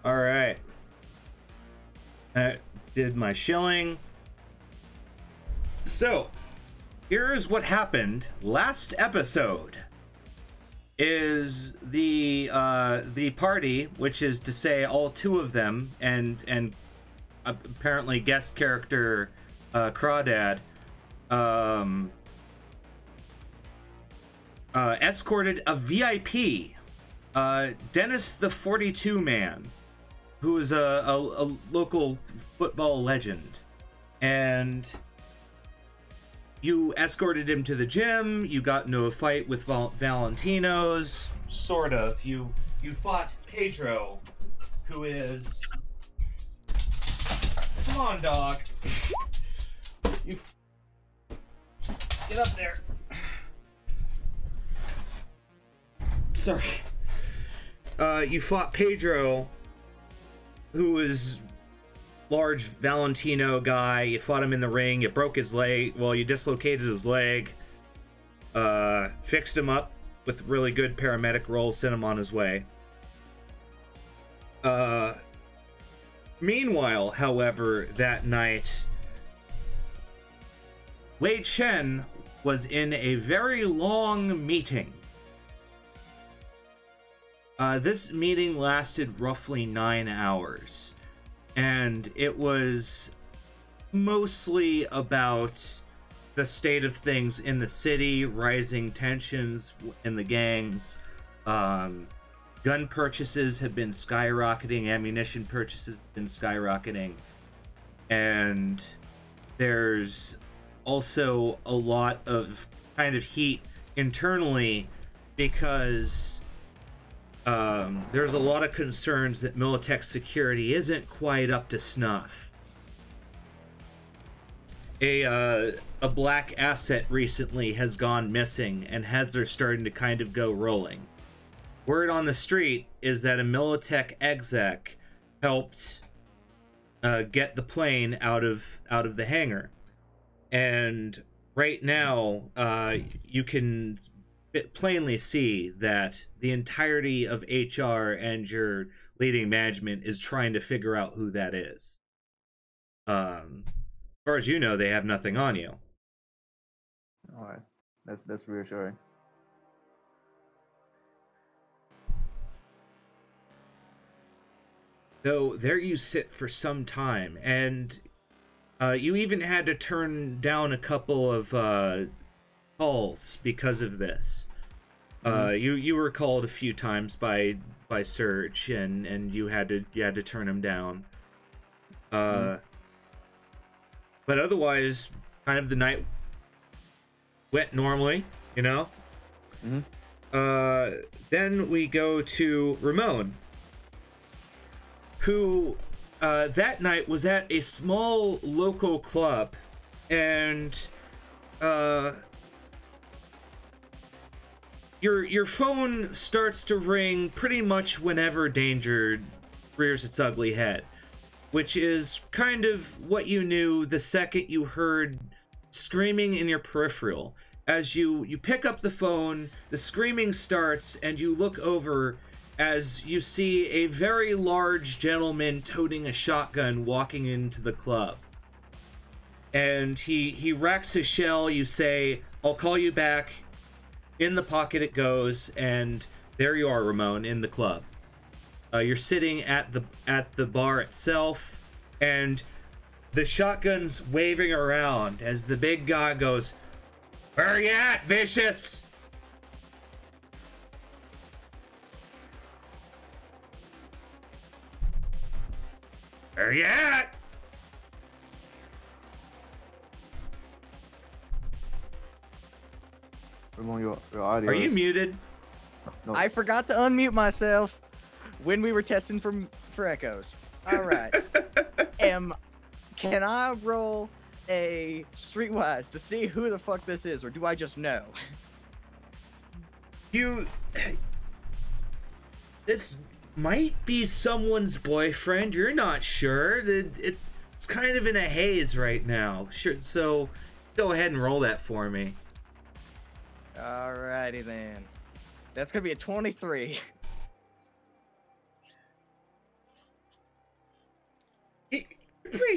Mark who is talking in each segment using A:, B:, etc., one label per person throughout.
A: All right. I did my shilling. So, here's what happened last episode. Is the party, which is to say all two of them, and apparently guest character Crawdad, escorted a VIP, Dennis the 42 Man, who is a local football legend, and you escorted him to the gym. You got into a fight with Valentino's, sort of. You fought Pedro, who is... Come on, dog. You get up there. Sorry. You fought Pedro, who is large Valentino guy. You fought him in the ring. You broke his leg. Well, you dislocated his leg. Fixed him up with really good paramedic roll. Sent him on his way. Meanwhile, however, that night, Wei Chen was in a very long meeting. This meeting lasted roughly 9 hours, and it was mostly about the state of things in the city, rising tensions in the gangs. Gun purchases have been skyrocketing, ammunition purchases have been skyrocketing, and there's also a lot of kind of heat internally because there's a lot of concerns that Militech security isn't quite up to snuff. A black asset recently has gone missing, and heads are starting to kind of go rolling. Word on the street is that a Militech exec helped get the plane out of the hangar, and right now you can plainly see that the entirety of HR and your leading management is trying to figure out who that is. As far as you know, they have nothing on you.
B: All right, that's reassuring.
A: So there you sit for some time, and you even had to turn down a couple of calls because of this. You were called a few times by Surge, and you had to turn him down. But otherwise, kind of the night went normally, you know. Then we go to Ramon, who that night was at a small local club, and your phone starts to ring pretty much whenever danger rears its ugly head, which is kind of what you knew the second you heard screaming in your peripheral. As you pick up the phone, the screaming starts, and you look over as you see a very large gentleman toting a shotgun walking into the club. And he racks his shell. You say, "I'll call you back." In the pocket it goes, and there you are, Ramon, in the club. You're sitting at the bar itself, and the shotgun's waving around as the big guy goes, "Where you at, Vicious?" Where you at?
B: Ramon, your audio.
A: Are you muted?
B: No.
C: I forgot to unmute myself when we were testing for echoes. All right. Can I roll a Streetwise to see who the fuck this is, or do I just know?
A: This might be someone's boyfriend. You're not sure. It's kind of in a haze right now. Sure. So go ahead and roll that for me.
C: Alrighty then. That's gonna be a 23.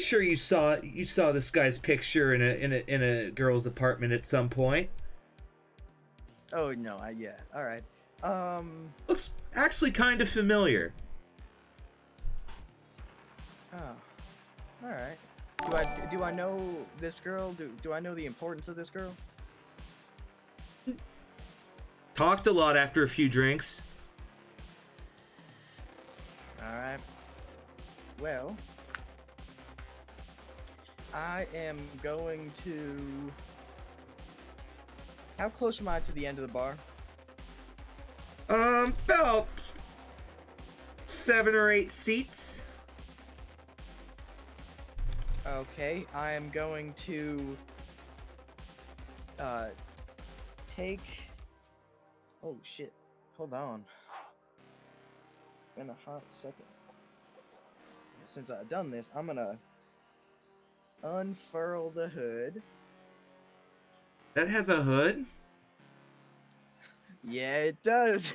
A: sure you saw this guy's picture in a girl's apartment at some point.
C: Oh no, yeah. All right.
A: Looks actually kind of familiar.
C: Oh. All right. Do I know this girl? Do I know the importance of this girl?
A: Talked a lot after a few drinks.
C: All right. Well, I am going to. How close am I to the end of the bar?
A: About 7 or 8 seats.
C: Okay, I am going to take. Oh shit! Hold on. In a hot second. Since I've done this, I'm gonna unfurl the hood.
A: That has a hood?
C: Yeah, it does.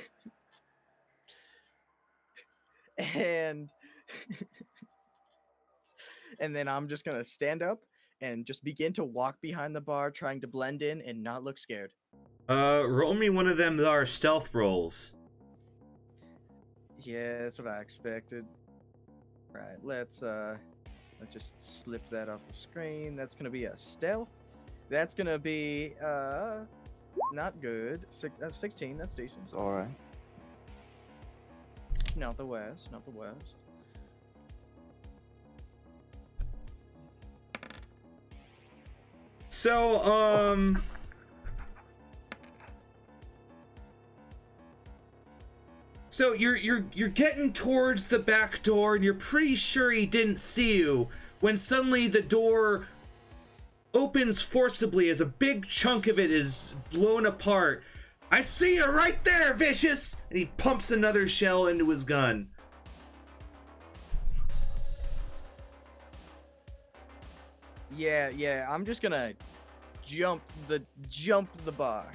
C: And and then I'm just gonna stand up and just begin to walk behind the bar, trying to blend in and not look scared.
A: Roll me one of them that are stealth rolls.
C: Yeah, that's what I expected. Right, let's just slip that off the screen. That's gonna be a stealth. That's gonna be not good. 16. That's decent.
B: It's alright.
C: Not the worst. Not the worst.
A: So, So you're getting towards the back door, and you're pretty sure he didn't see you, when suddenly the door opens forcibly as a big chunk of it is blown apart. I see you right there, Vicious! And he pumps another shell into his gun.
C: Yeah, I'm just gonna jump the bar.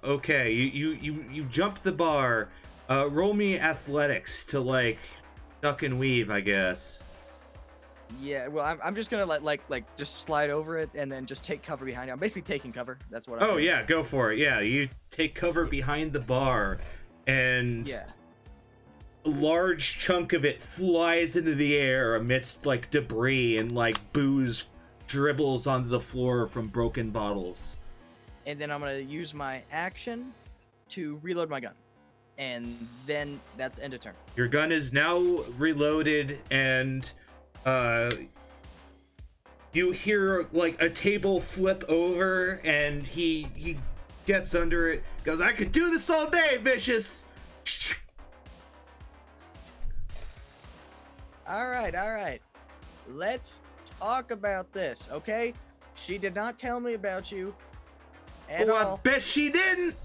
A: Okay, you jump the bar. Roll me athletics to, like, duck and weave, I guess.
C: Yeah, well, I'm just gonna like just slide over it and then just take cover behind it. I'm basically taking cover. That's what I'm
A: Oh
C: doing.
A: yeah, go for it. Yeah, you take cover behind the bar, and
C: Yeah.
A: a large chunk of it flies into the air amidst, like, debris, and, like, booze dribbles onto the floor from broken bottles.
C: And then I'm gonna use my action to reload my gun, and then that's end of turn.
A: Your gun is now reloaded, and you hear, like, a table flip over, and he gets under it, goes, "I could do this all day, Vicious!"
C: All right. Let's talk about this, okay? She did not tell me about you at
A: Oh,
C: all.
A: I bet she didn't!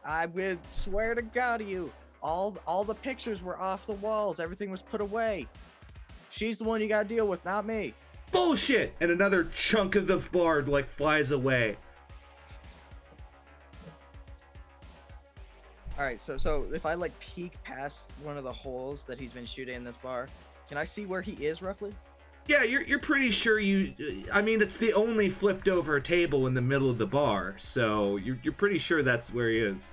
C: I would swear to God to you, all the pictures were off the walls. Everything was put away. She's the one you gotta deal with, not me.
A: Bullshit! And another chunk of the bar, like, flies away.
C: All right, so if I like peek past one of the holes that he's been shooting in this bar, can I see where he is roughly?
A: Yeah, you're pretty sure I mean, it's the only flipped over table in the middle of the bar, so you're pretty sure that's where he is.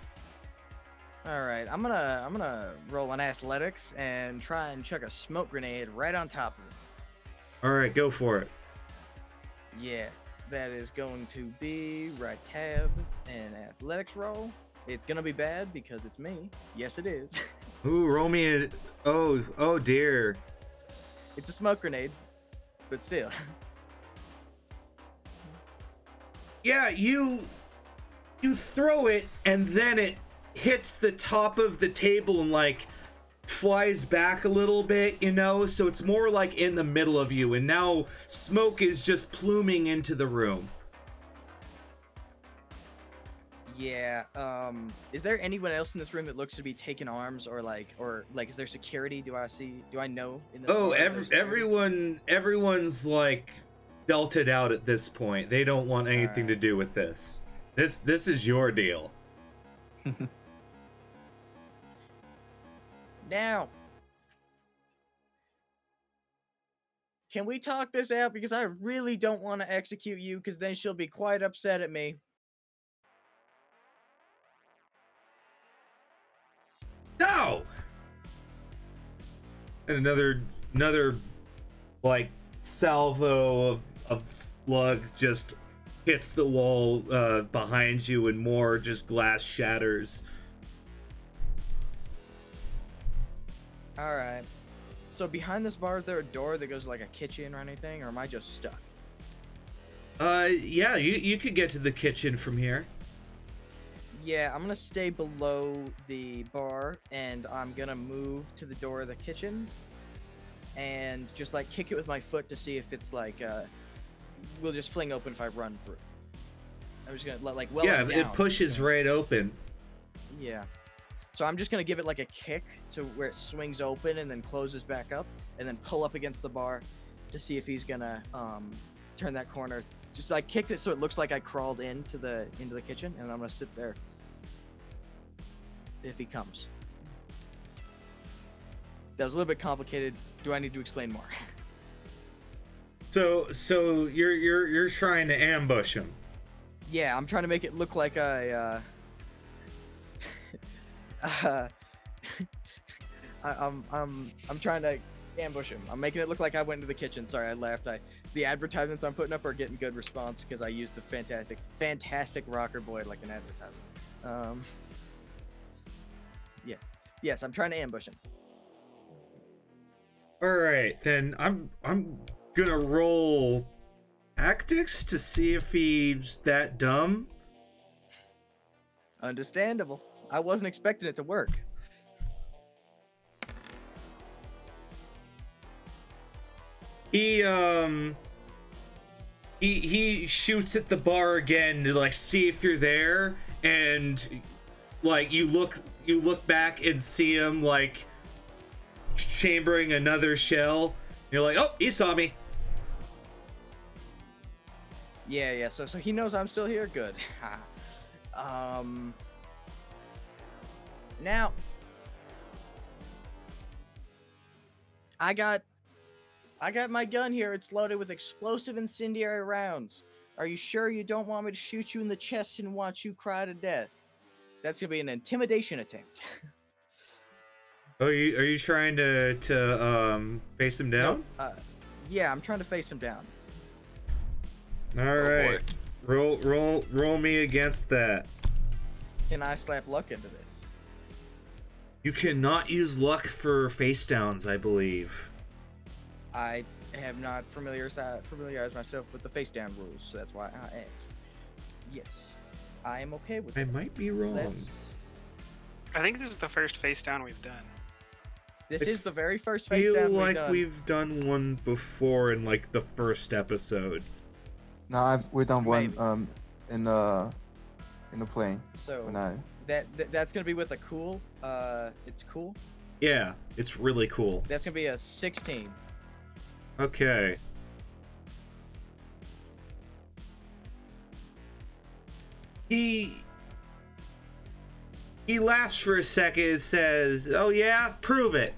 C: All right, I'm gonna roll on athletics and try and chuck a smoke grenade right on top of him.
A: All right, go for it.
C: Yeah, that is going to be right tab and athletics roll. It's gonna be bad because it's me. Yes, it is.
A: Ooh, roll me a... Oh dear.
C: It's a smoke grenade, but still.
A: Yeah, you throw it, and then it hits the top of the table and, like, flies back a little bit, you know? So it's more like in the middle of you, and now smoke is just pluming into the room.
C: Yeah, is there anyone else in this room that looks to be taking arms, or is there security? Do I know in the
A: Oh,
C: bar is there security?
A: everyone's, like, belted out at this point. They don't want anything to do with this. This is your deal.
C: Now, can we talk this out? Because I really don't want to execute you, because then she'll be quite upset at me.
A: No! And another like salvo of slugs just hits the wall behind you, and more just glass shatters.
C: All right. So behind this bar, is there a door that goes to like a kitchen or anything, or am I just stuck?
A: Yeah, you could get to the kitchen from here.
C: Yeah, I'm gonna stay below the bar, and I'm gonna move to the door of the kitchen, and just like kick it with my foot to see if it's like will just fling open if I run through. I'm just gonna like
A: Yeah,
C: it
A: it
C: down,
A: pushes right open.
C: Yeah. So I'm just gonna give it like a kick to where it swings open and then closes back up, and then pull up against the bar to see if he's gonna turn that corner. Just like kicked it so it looks like I crawled into the kitchen, and I'm gonna sit there if he comes. That was a little bit complicated. Do I need to explain more?
A: So you're trying to ambush him.
C: Yeah, I'm trying to make it look like I I'm trying to ambush him. I'm making it look like I went into the kitchen. Sorry, I laughed. The advertisements I'm putting up are getting good response because I used the fantastic rocker boy like an advertisement. Yeah. Yes, I'm trying to ambush him.
A: All right, then I'm gonna roll tactics to see if he's that dumb.
C: Understandable. I wasn't expecting it to work.
A: He shoots at the bar again to like see if you're there, and like you look back and see him like chambering another shell. You're like, oh, he saw me.
C: Yeah. So he knows I'm still here. Good. Now I got my gun here. It's loaded with explosive incendiary rounds. Are you sure you don't want me to shoot you in the chest and watch you cry to death? That's gonna be an intimidation attempt.
A: Oh, are you trying to face him down?
C: Nope. Yeah, I'm trying to face him down.
A: All right. Roll me against that.
C: Can I slap luck into this?
A: You cannot use luck for face downs, I believe.
C: I have not familiarized myself with the face down rules, so that's why I asked. Yes, I am okay with it.
A: I might be wrong.
D: I think this is the first face down we've done.
C: This is the very first face down we've done.
A: We've done one before in like the first episode.
B: No, we've done one
C: Maybe.
B: in the plane.
C: So
B: When I
C: that's gonna be with a cool. It's cool.
A: Yeah, it's really cool.
C: That's gonna be a 16.
A: Okay. He laughs for a second and says, "Oh yeah, prove it."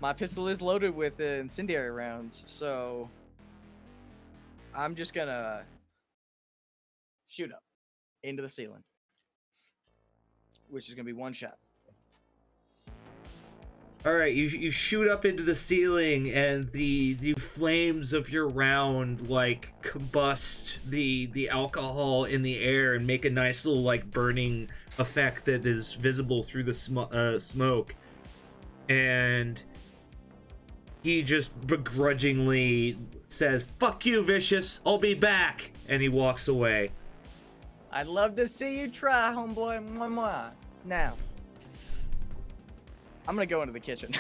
C: My pistol is loaded with incendiary rounds, so I'm just gonna shoot up into the ceiling, which is gonna be one shot.
A: All right, you shoot up into the ceiling, and the flames of your round like combust the alcohol in the air and make a nice little like burning effect that is visible through the smoke. And he just begrudgingly says, "Fuck you, Vicious. I'll be back," and he walks away.
C: I'd love to see you try, homeboy. Mwah, mwah. Now, I'm gonna go into the kitchen.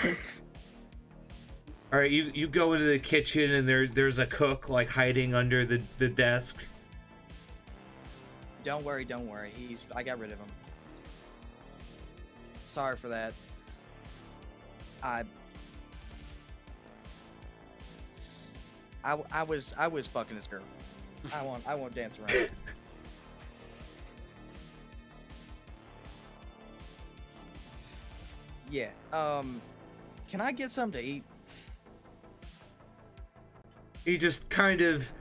A: All right, you go into the kitchen, and there's a cook like hiding under the desk.
C: Don't worry. I got rid of him. Sorry for that. I was fucking this girl. I won't dance around. Yeah. Can I get something to eat?
A: He just kind of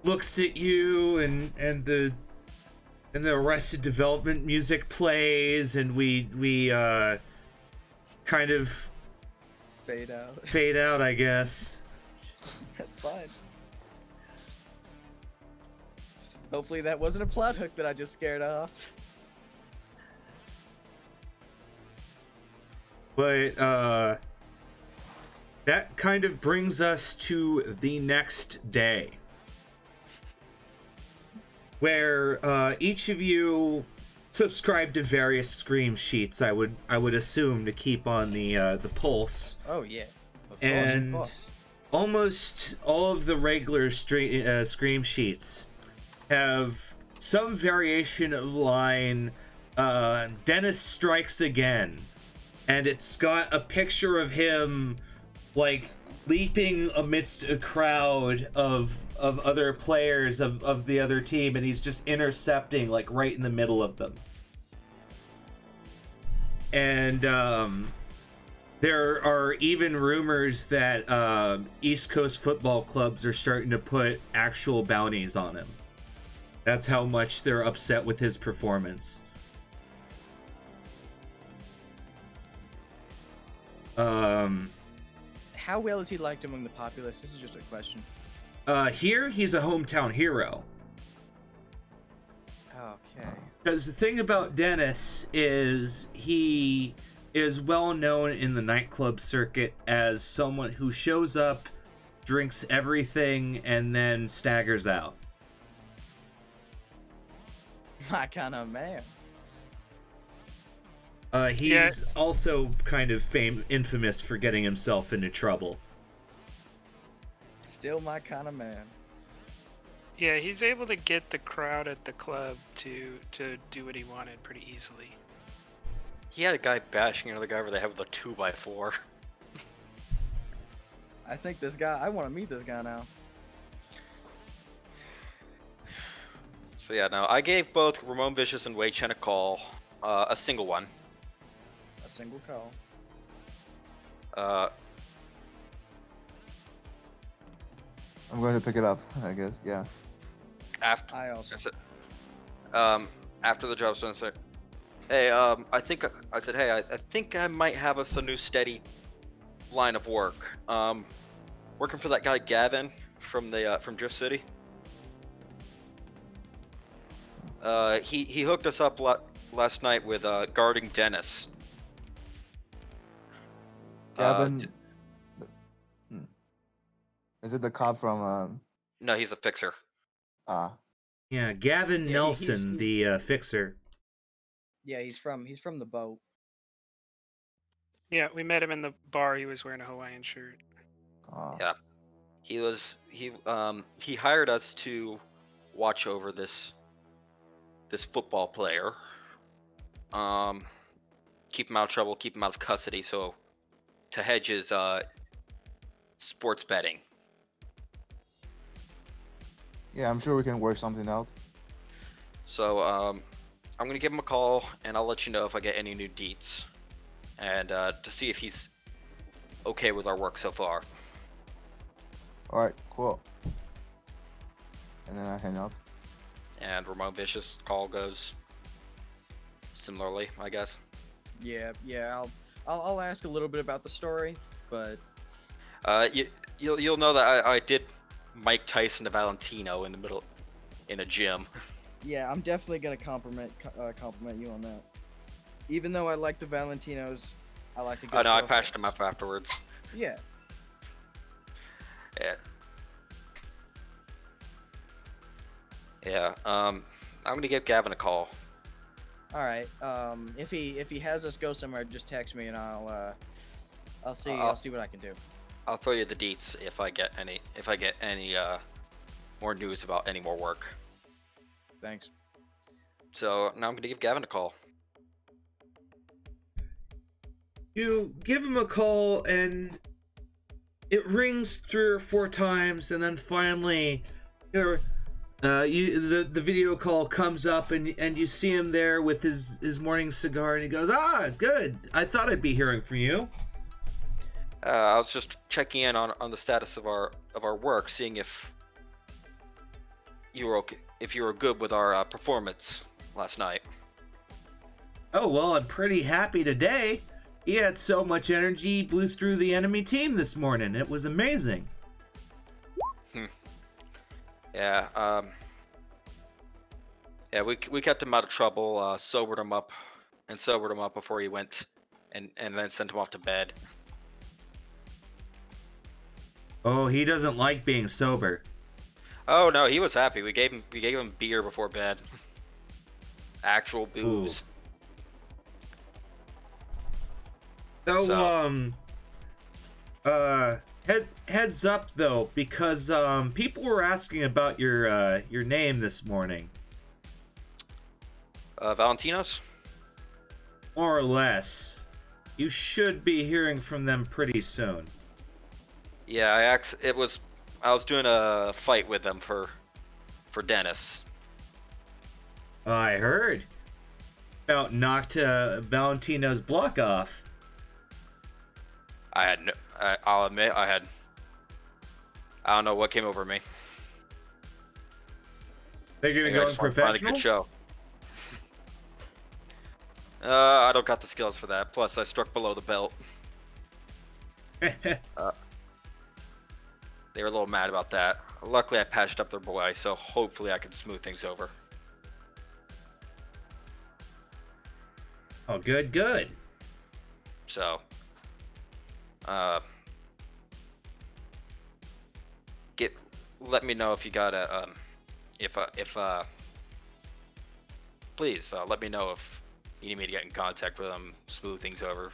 A: looks at you, and the Arrested Development music plays, and we kind of
C: Fade out.
A: fade out, I guess.
C: That's fine. Hopefully that wasn't a plot hook that I just scared off.
A: But that kind of brings us to the next day, where each of you subscribe to various Scream sheets. I would assume, to keep on the pulse.
C: Oh yeah. Of
A: And
C: course.
A: almost all of the regular Scream sheets have some variation of line, Dennis strikes again. And it's got a picture of him, like, leaping amidst a crowd of other players of the other team, and he's just intercepting, like, right in the middle of them. And there are even rumors that East Coast football clubs are starting to put actual bounties on him. That's how much they're upset with his performance.
C: How well is he liked among the populace? This is just a question.
A: Here, he's a hometown hero.
C: Okay.
A: Because the thing about Dennis is he is well known in the nightclub circuit as someone who shows up, drinks everything, and then staggers out.
C: My kind of man.
A: He's also kind of infamous for getting himself into trouble.
C: Still my kind of man.
D: Yeah, he's able to get the crowd at the club to do what he wanted pretty easily.
E: He had a guy bashing another guy over the head with a 2x4.
C: I think this guy. I want to meet this guy now.
E: So yeah, no, I gave both Ramon Vicious and Wei Chen a call, a single one.
C: A single call.
B: I'm going to pick it up, I guess. Yeah.
E: After
C: I also.
E: after the job's done, said, hey, I think I might have us a new steady line of work. Working for that guy Gavin from Drift City. He hooked us up last night with guarding Dennis.
B: Gavin. Is it the cop from?
E: No, he's a fixer.
A: Yeah, Gavin
C: Yeah,
A: Nelson,
C: he's-
A: the fixer.
C: Yeah, he's from the boat.
D: Yeah, we met him in the bar. He was wearing a Hawaiian shirt.
E: Yeah. He hired us to watch over this football player. Keep him out of trouble, keep him out of custody, so to hedge his sports betting.
B: Yeah, I'm sure we can work something out.
E: So I'm gonna give him a call, and I'll let you know if I get any new deets, and to see if he's okay with our work so far.
B: All right, cool. And then I hang up.
E: And Ramon Vicious call goes similarly, I guess.
C: Yeah. I'll ask a little bit about the story, but
E: You'll know that I did Mike Tyson to Valentino in a gym.
C: yeah, I'm definitely gonna compliment you on that. Even though I like the Valentinos, I like to go.
E: Oh no, I patched him up afterwards.
C: Yeah.
E: Yeah. I'm gonna give Gavin a call.
C: All right. If he has us go somewhere, just text me and I'll see what I can do.
E: I'll throw you the deets if I get any more news about any more work.
C: Thanks.
E: So now I'm gonna give Gavin a call.
A: You give him a call, and it rings 3 or 4 times, and then finally, the video call comes up, and you see him there with his morning cigar, and he goes, "Ah, good. I thought I'd be hearing from you."
E: I was just checking in on the status of our work, seeing if you were okay, if you were good with our performance last night.
A: Oh, well, I'm pretty happy today. He had so much energy, he blew through the enemy team this morning. It was amazing.
E: Yeah. Yeah, we kept him out of trouble, sobered him up before he went, and then sent him off to bed.
A: Oh, he doesn't like being sober.
E: Oh no, he was happy. We gave him beer before bed. Actual booze.
A: So, heads up though, because people were asking about your name this morning.
E: Valentinos?
A: More or less. You should be hearing from them pretty soon.
E: Yeah, I was doing a fight with them for Dennis.
A: I heard. About knocked Valentino's block off.
E: I'll admit, I don't know what came over me.
A: They're gonna
E: Maybe
A: go
E: I
A: in
E: just wanted to find a
A: professional?
E: good show. I don't got the skills for that. Plus, I struck below the belt. They were a little mad about that. Luckily, I patched up their boy, so hopefully I can smooth things over.
A: Oh, good, good.
E: So, let me know if you got a, please, let me know if you need me to get in contact with them, smooth things over,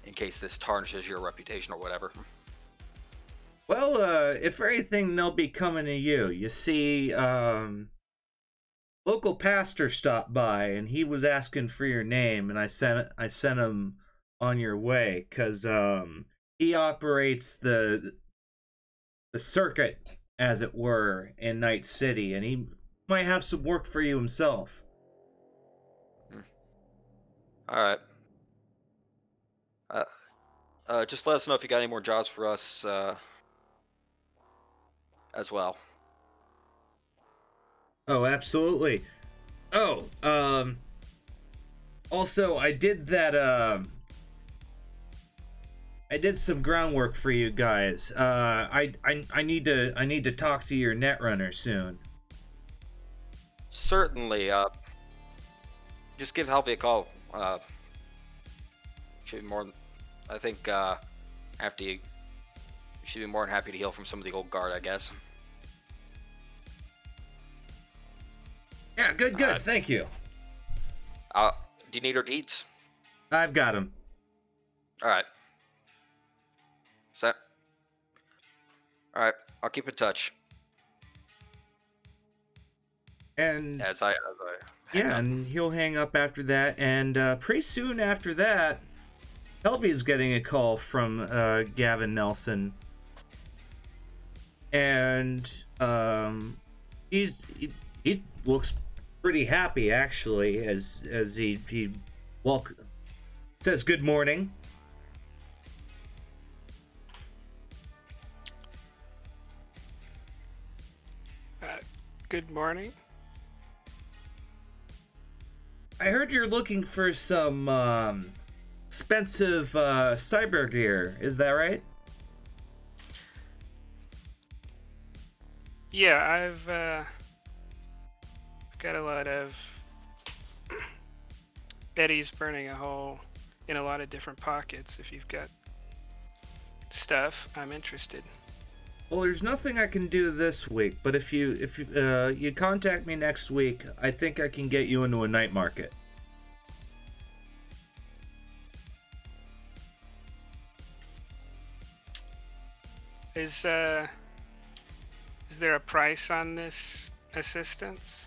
E: in case this tarnishes your reputation or whatever.
A: Well, if anything, they'll be coming to you. You see, local pastor stopped by, and he was asking for your name, and I sent him on your way, because he operates the circuit, as it were, in Night City, and he might have some work for you himself.
E: All right. Just let us know if you got any more jobs for us, as well.
A: Oh, absolutely. Oh, also, I did that, I did some groundwork for you guys. I need to talk to your netrunner soon.
E: Certainly. Just give Halvey a call. Should be more. I think after you should be more than happy to heal from some of the old guard, I guess.
A: Yeah, good. Thank you.
E: Do you need her deeds?
A: I've got him.
E: All right. Set. All right. I'll keep in touch.
A: And
E: As I hang
A: yeah,
E: up.
A: and he'll hang up after that. And pretty soon after that, Helby's getting a call from Gavin Nelson, and he looks pretty happy actually, as he says good morning.
D: Good morning.
A: I heard you're looking for some expensive cyber gear. Is that right?
D: Yeah, I've got a lot of Eddie's burning a hole in a lot of different pockets. If you've got stuff, I'm interested.
A: Well, there's nothing I can do this week, but if you contact me next week, I think I can get you into a night market.
D: Is there a price on this assistance?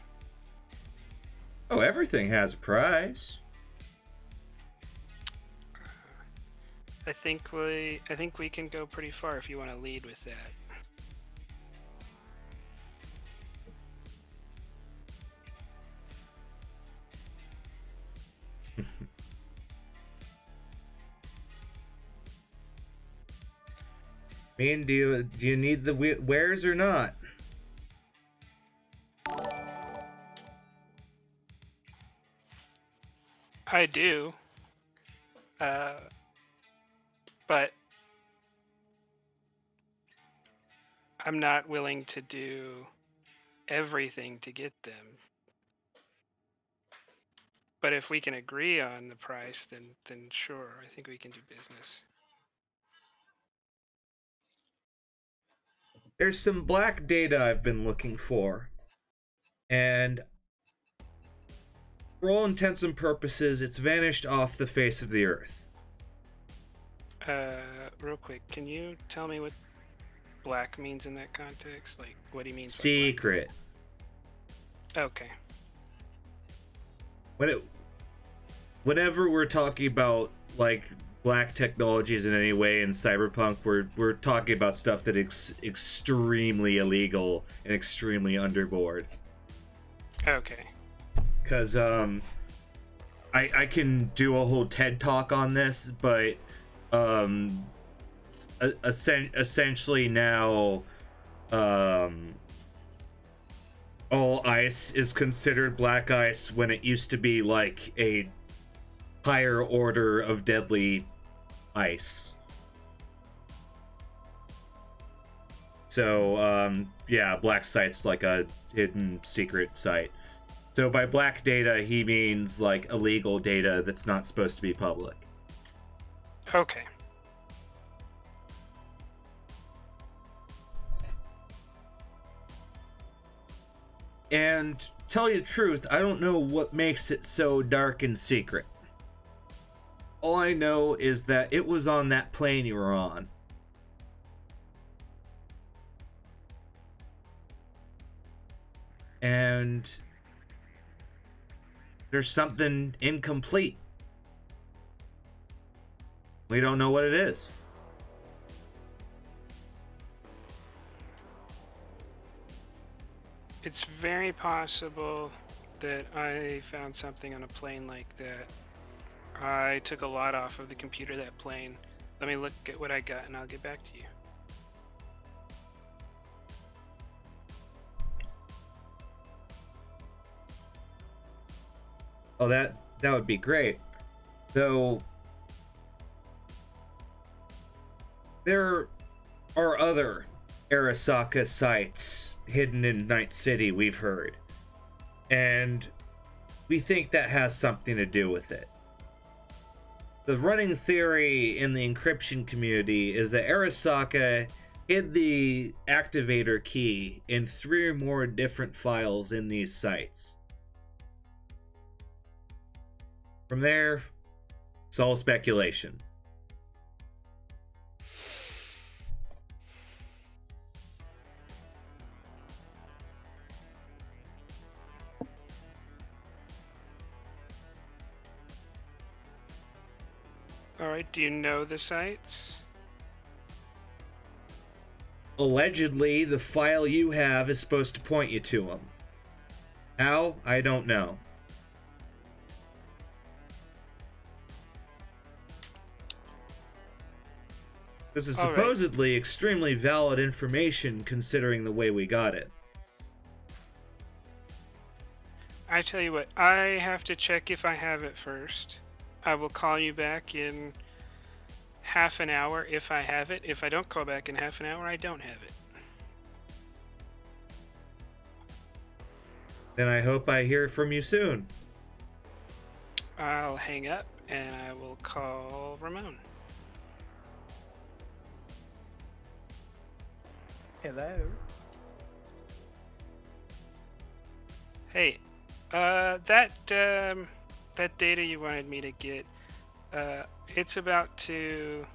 A: Oh, everything has a price.
D: I think we can go pretty far if you want to lead with that.
A: mean, do you need the wares or not?
D: I do. But I'm not willing to do everything to get them. But if we can agree on the price, then sure, I think we can do business.
A: There's some black data I've been looking for, and for all intents and purposes, it's vanished off the face of the earth.
D: Real quick, can you tell me what black means in that context? Like, what he means by
A: Secret.
D: black? Okay.
A: Whenever we're talking about like black technologies in any way in cyberpunk, we're talking about stuff that is extremely illegal and extremely underboard.
D: Okay.
A: Because I can do a whole TED talk on this, but essentially now all ice is considered black ice when it used to be like a higher order of deadly ice. So yeah, black site's like a hidden secret site. So by black data, he means like illegal data that's not supposed to be public.
D: Okay.
A: And tell you the truth, I don't know what makes it so dark and secret. All I know is that it was on that plane you were on. And there's something incomplete. We don't know what it is.
D: It's very possible that I found something on a plane like that. I took a lot off of the computer that plane. Let me look at what I got and I'll get back to you.
A: Oh, that would be great. Though there are other Arasaka sites hidden in Night City, we've heard. And we think that has something to do with it. The running theory in the encryption community is that Arasaka hid the activator key in 3 or more different files in these sites. From there, it's all speculation.
D: Alright, do you know the sites?
A: Allegedly, the file you have is supposed to point you to them. How? I don't know. This is
D: All right.
A: supposedly extremely valid information considering the way we got it.
D: I tell you what, I have to check if I have it first. I will call you back in half an hour if I have it. If I don't call back in half an hour, I don't have it.
A: Then I hope I hear from you soon.
D: I'll hang up and I will call Ramon.
C: Hello.
D: Hey, that data you wanted me to get, it's about to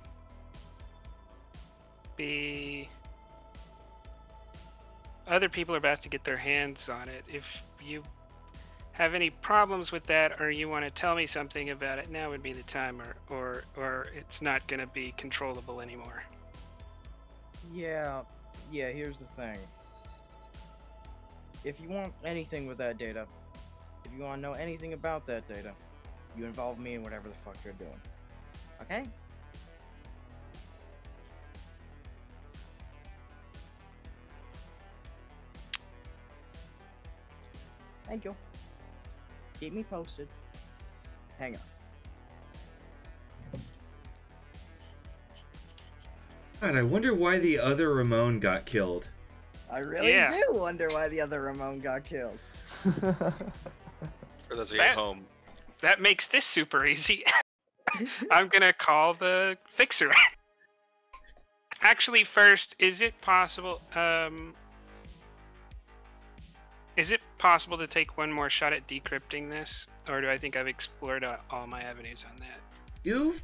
D: be... Other people are about to get their hands on it. If you have any problems with that, or you want to tell me something about it, now would be the time, or it's not going to be controllable anymore.
C: Yeah, here's the thing. If you want anything with that data, if you want to know anything about that data, you involve me in whatever the fuck you're doing. Okay? Thank you. Keep me posted. Hang on.
A: God, I wonder why the other Ramon got killed.
C: I really
D: Yeah.
C: do wonder why the other Ramon got killed.
E: For those of you
D: That-
E: at home.
D: That makes this super easy. I'm gonna call the fixer. Actually, first, is it possible? Is it possible to take one more shot at decrypting this, or do I think I've explored all my avenues on that?
A: You've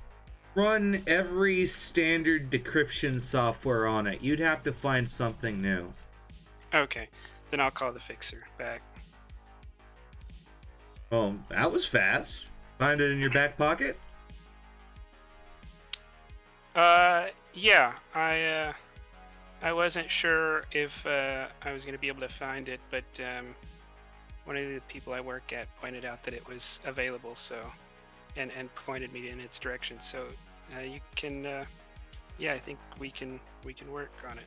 A: run every standard decryption software on it. You'd have to find something new.
D: Okay, then I'll call the fixer back.
A: Well, that was fast. Find it in your back pocket?
D: Yeah, I wasn't sure if I was gonna be able to find it, but one of the people I work at pointed out that it was available, so and pointed me in its direction. So you can, yeah, I think we can work on it.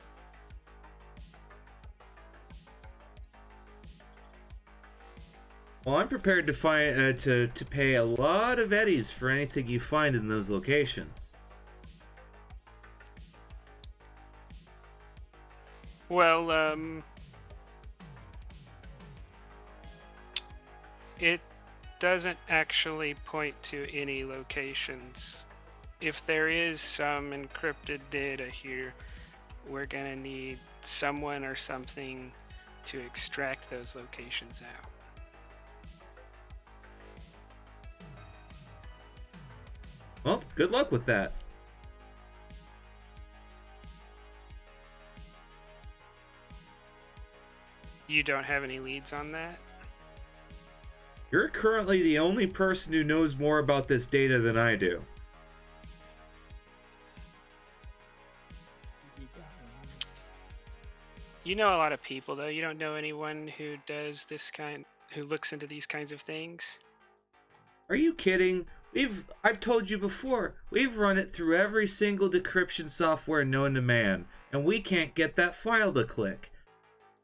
A: Well, I'm prepared to find to pay a lot of eddies for anything you find in those locations.
D: Well, it doesn't actually point to any locations. If there is some encrypted data here, we're gonna need someone or something to extract those locations out.
A: Well, good luck with that.
D: You don't have any leads on that?
A: You're currently the only person who knows more about this data than I do.
D: You know a lot of people, though. You don't know anyone who does who looks into these kinds of things?
A: Are you kidding? I've told you before, we've run it through every single decryption software known to man, and we can't get that file to click.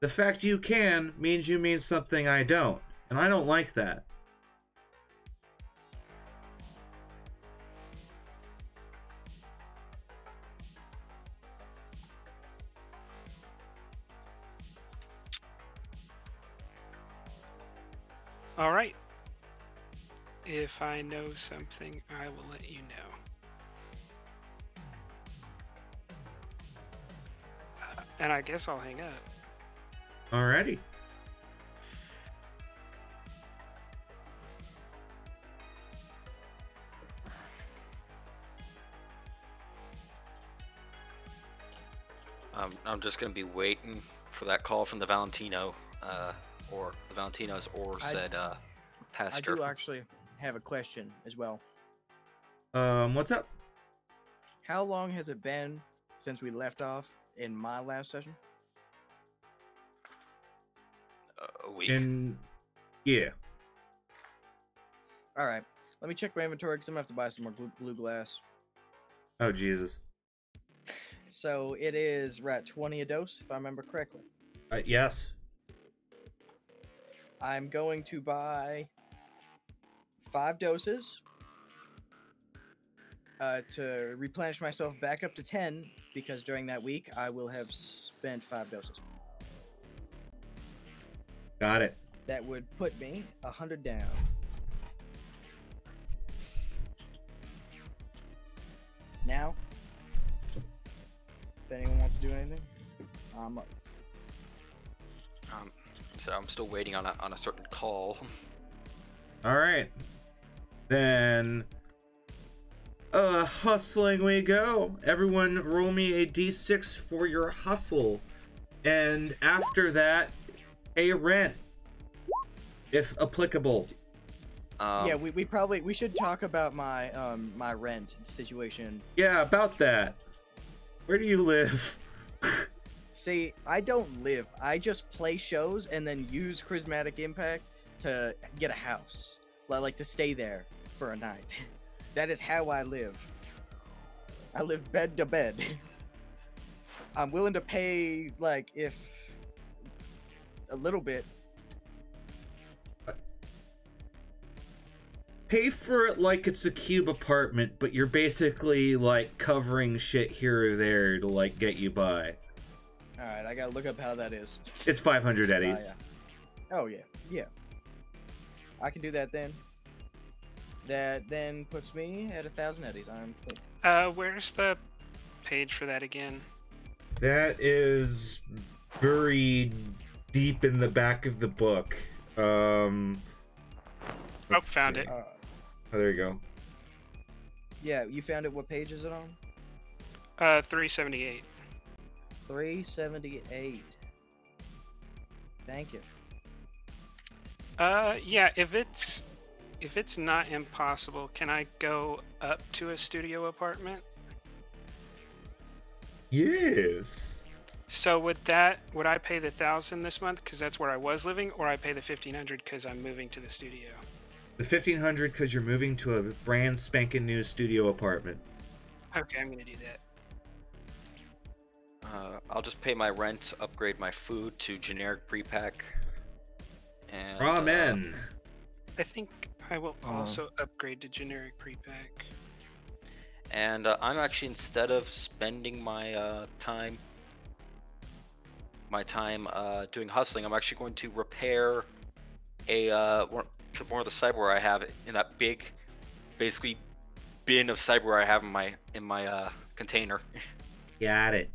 A: The fact you can means you mean something I don't, and I don't like that.
D: All right. If I know something, I will let you know. And I guess I'll hang up.
A: Alrighty.
E: I'm just gonna be waiting for that call from the Valentino, or the Valentinos, or said
C: I
E: pastor.
C: do actually have a question as well.
A: What's up?
C: How long has it been since we left off in my last session?
E: A week.
A: Yeah.
C: All right. Let me check my inventory because I'm gonna have to buy some more blue glass.
A: Oh, Jesus.
C: So it is right 20 a dose, if I remember correctly.
A: Yes.
C: I'm going to buy 5 doses to replenish myself back up to 10 because during that week I will have spent 5 doses.
A: Got it.
C: That would put me 100 down. Now, if anyone wants to do anything, I'm up.
E: So I'm still waiting on a certain call.
A: Alright. Then... hustling we go. Everyone roll me a d6 for your hustle. And after that, a rent. If applicable.
C: Yeah, we should talk about my my rent situation.
A: Yeah, about that. Where do you live?
C: See, I don't live. I just play shows and then use Charismatic Impact to get a house. Like to stay there for a night. That is how I live. I live bed to bed. I'm willing to pay, like, if a little bit
A: pay for it like it's a cube apartment, but you're basically like covering shit here or there to like get you by.
C: All right, I gotta look up how that is.
A: It's 500 eddies.
C: Oh yeah, yeah. I can do that then. That then puts me at 1,000 eddies. I'm cool.
D: Where's the page for that again?
A: That is buried deep in the back of the book. Let's
D: found
A: see.
D: it.
A: Oh, there you go.
C: Yeah, you found it. What page is it on?
D: 378.
C: 378. Thank you.
D: Yeah, if it's not impossible, can I go up to a studio apartment?
A: Yes.
D: So would I pay the 1,000 this month because that's where I was living, or I pay the 1,500 because I'm moving to the studio?
A: The 1,500 because you're moving to a brand spanking new studio apartment.
D: Okay, I'm gonna do that.
E: I'll just pay my rent, upgrade my food to generic pre-pack. And,
A: Ramen.
D: I think I will also upgrade to generic pre-pack.
E: And I'm actually, instead of spending my time doing hustling, I'm actually going to repair one of the cyberware I have in that big, basically, bin of cyberware I have in my container.
A: Got it.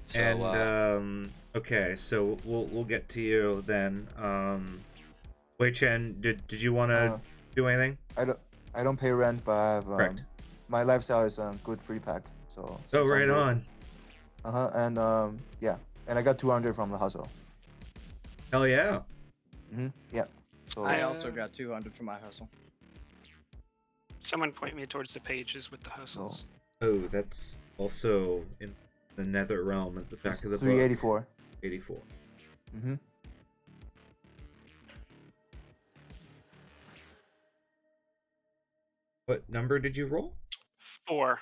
E: So,
A: And okay, so we'll get to you then. Wei Chen, did you want to do anything?
B: I don't pay rent, but I have
A: Correct.
B: my lifestyle is good free pack. So.
A: Oh, right
B: 600.
A: on.
B: And yeah, and I got 200 from the hustle.
A: Hell yeah.
B: Yeah. So
C: I also got 200 for my hustle.
D: Someone point me towards the pages with the hustles.
A: Oh, that's also in the nether realm at the back of the book.
B: 384.
A: 84. What number did you roll?
D: 4.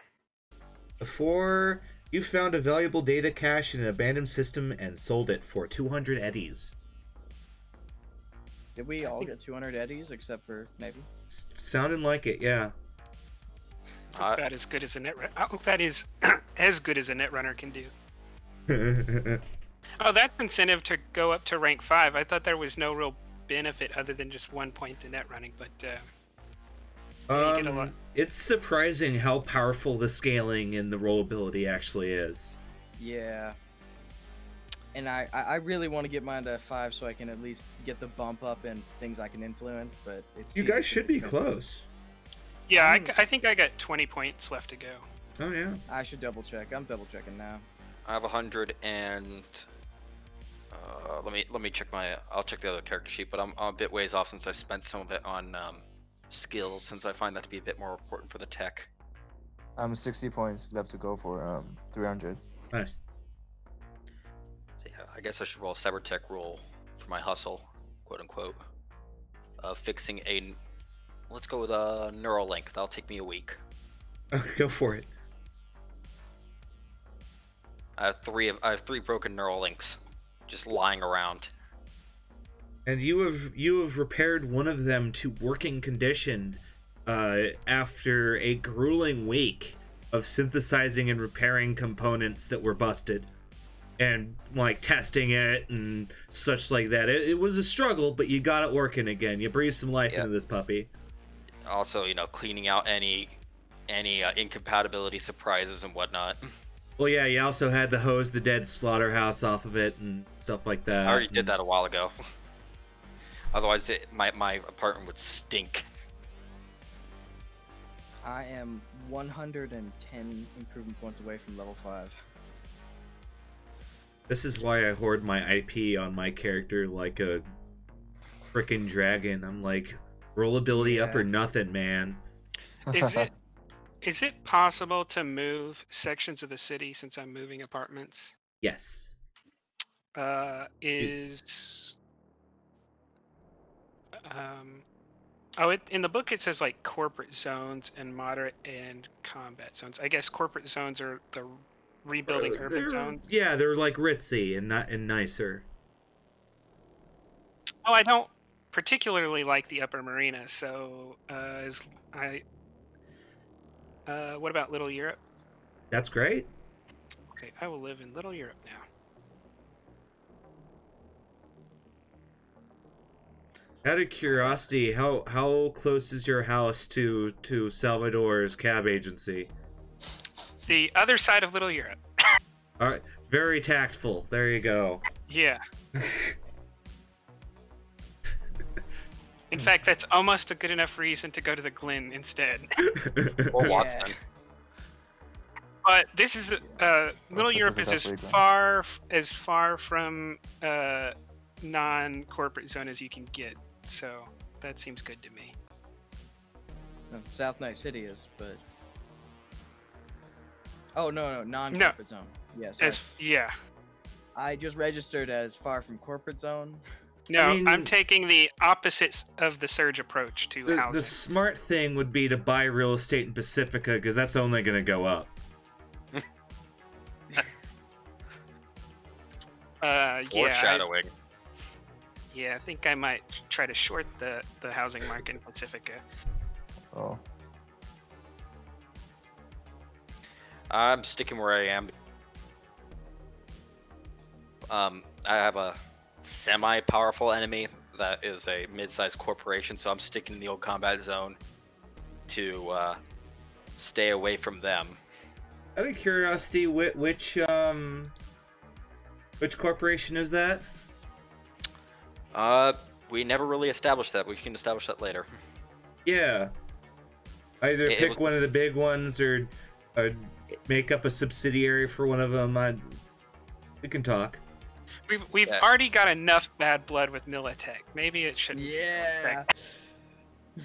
A: A 4. You found a valuable data cache in an abandoned system and sold it for 200 eddies.
C: Did we all get 200 eddies except for maybe?
A: Sounding like it, yeah.
D: I hope that is good as a net. I hope that is as good as a net runner can do. Oh, that's incentive to go up to rank 5. I thought there was no real benefit other than just 1 point to net running, but you get a lot.
A: It's surprising how powerful the scaling and the rollability actually is.
C: Yeah. And I really want to get mine to 5 so I can at least get the bump up and things I can influence, but it's...
A: You guys should be close.
D: Yeah, I think I got 20 points left to go.
A: Oh, yeah.
C: I should double check. I'm double checking now.
E: I have 100 and let me check I'll check the other character sheet, but I'm a bit ways off since I spent some of it on skills, since I find that to be a bit more important for the tech.
B: 60 points left to go for 300.
A: Nice.
E: So yeah, I guess I should roll a cyber tech roll for my hustle, quote unquote, of fixing a. Let's go with a Neuralink. That'll take me a week.
A: Go for it.
E: I have three broken Neuralinks, just lying around.
A: And you have repaired one of them to working condition after a grueling week of synthesizing and repairing components that were busted and like testing it and such like that. It was a struggle, but you got it working again. You breathed some life into this puppy.
E: Also, cleaning out any incompatibility surprises and whatnot.
A: Well, yeah, you also had to hose the dead slaughterhouse off of it and stuff like that.
E: I already did that a while ago. Otherwise, my apartment would stink.
C: I am 110 improvement points away from level 5.
A: This is why I hoard my IP on my character like a frickin' dragon. I'm like, rollability up or nothing, man.
D: Is it possible to move sections of the city since I'm moving apartments?
A: Yes.
D: In the book it says like corporate zones and moderate and combat zones. I guess corporate zones are the rebuilding urban zones.
A: Yeah, they're like ritzy and nicer.
D: Oh, particularly like the Upper Marina. So, what about Little Europe?
A: That's great.
D: Okay, I will live in Little Europe now.
A: Out of curiosity, how close is your house to Salvador's cab agency?
D: The other side of Little Europe.
A: All right, very tactful. There you go.
D: Yeah. In fact, that's almost a good enough reason to go to the Glen instead.
E: Or
C: Yeah.
E: Watson.
D: But this is Little
B: this
D: Europe
B: is
D: is
B: definitely
D: as far from non-corporate zone as you can get. So that seems good to me.
C: No, South Night City is, but. Oh no, non-corporate zone. Yes.
D: Yeah.
C: I just registered as far from corporate zone.
D: No,
A: I mean-
D: I'm taking the opposite of the surge approach to
A: The
D: housing.
A: smart thing would be to buy real estate in Pacifica, because that's only going to go up.
D: Yeah.
E: Foreshadowing.
D: I think I might try to short the housing market in Pacifica.
B: Oh.
E: I'm sticking where I am. I have a semi-powerful enemy that is a mid-sized corporation, so I'm sticking in the old combat zone to stay away from them.
A: Out of curiosity, which corporation is that?
E: We never really established that. We can establish that later.
A: Yeah. Either
E: It
A: pick
E: was-
A: one of the big ones or make up a subsidiary for one of them. We can talk.
D: We've
E: Yeah.
D: already got enough bad blood with Militech. Maybe it should.
C: Yeah.
E: Who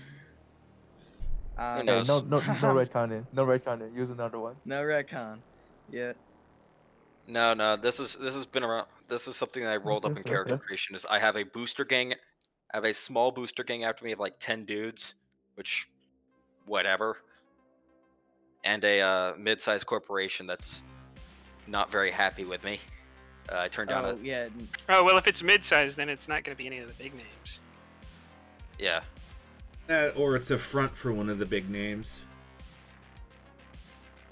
B: Hey,
E: knows?
B: no retconning. No retconning. Use another one.
C: No retcon. Yeah.
E: No. This has been around. This is something that I rolled up in character creation. Is I have a booster gang. I have a small booster gang after me of like 10 dudes, which, whatever. And a mid-sized corporation that's not very happy with me. I turned down
C: Oh yeah.
D: Oh well, if it's mid-sized, then it's not going to be any of the big names.
E: yeah.
A: Or it's a front for one of the big names.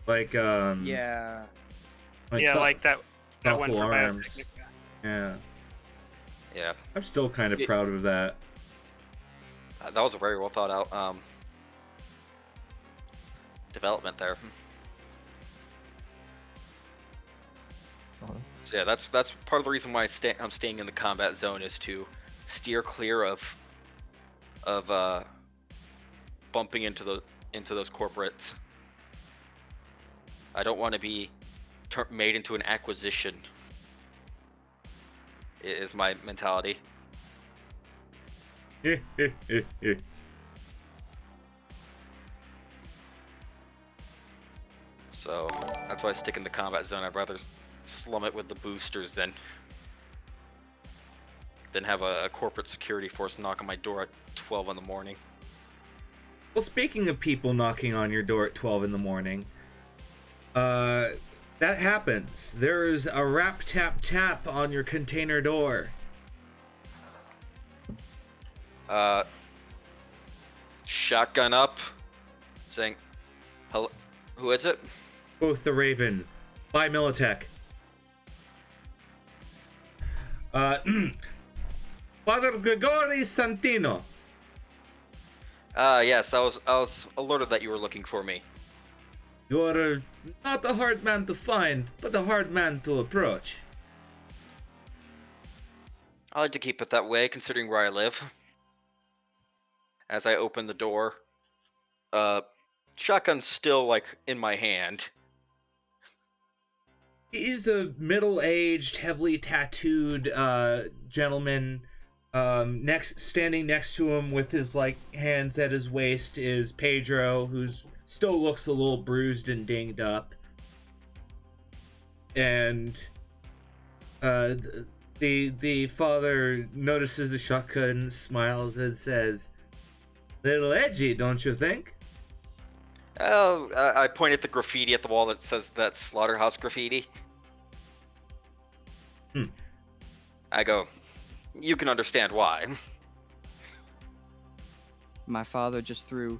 A: Like,
C: Yeah.
D: Yeah, like that one
A: Thoughtful
D: for
A: Arms.
D: Biotechnica.
A: Yeah.
E: Yeah.
A: I'm still kind of
E: It-
A: proud of that.
E: That was a very well thought out development there.
B: Uh-huh.
E: So yeah, that's part of the reason why I'm staying in the combat zone is to steer clear of bumping into those corporates. I don't want to be made into an acquisition. Is my mentality. So that's why I stick in the combat zone. I'd rather slum it with the boosters than have a corporate security force knock on my door at 12 in the morning.
A: Well, speaking of people knocking on your door at 12 in the morning, that happens. There's a rap tap tap on your container door.
E: Shotgun up, saying, "Hello, who is it?"
A: Both the Raven. By Militech. Father Grigori Santino.
E: Yes, I was alerted that you were looking for me.
A: You're not a hard man to find, but a hard man to approach.
E: I like to keep it that way, considering where I live. As I open the door, shotgun's still like in my hand.
A: He's a middle-aged, heavily tattooed gentleman. Standing next to him with his hands at his waist is Pedro, who's still looks a little bruised and dinged up. And the father notices the shotgun, smiles, and says, "Little edgy, don't you think?"
E: Oh, I point at the graffiti at the wall that says that's Slaughterhouse graffiti.
A: Hmm.
E: I go, you can understand why.
C: My father just threw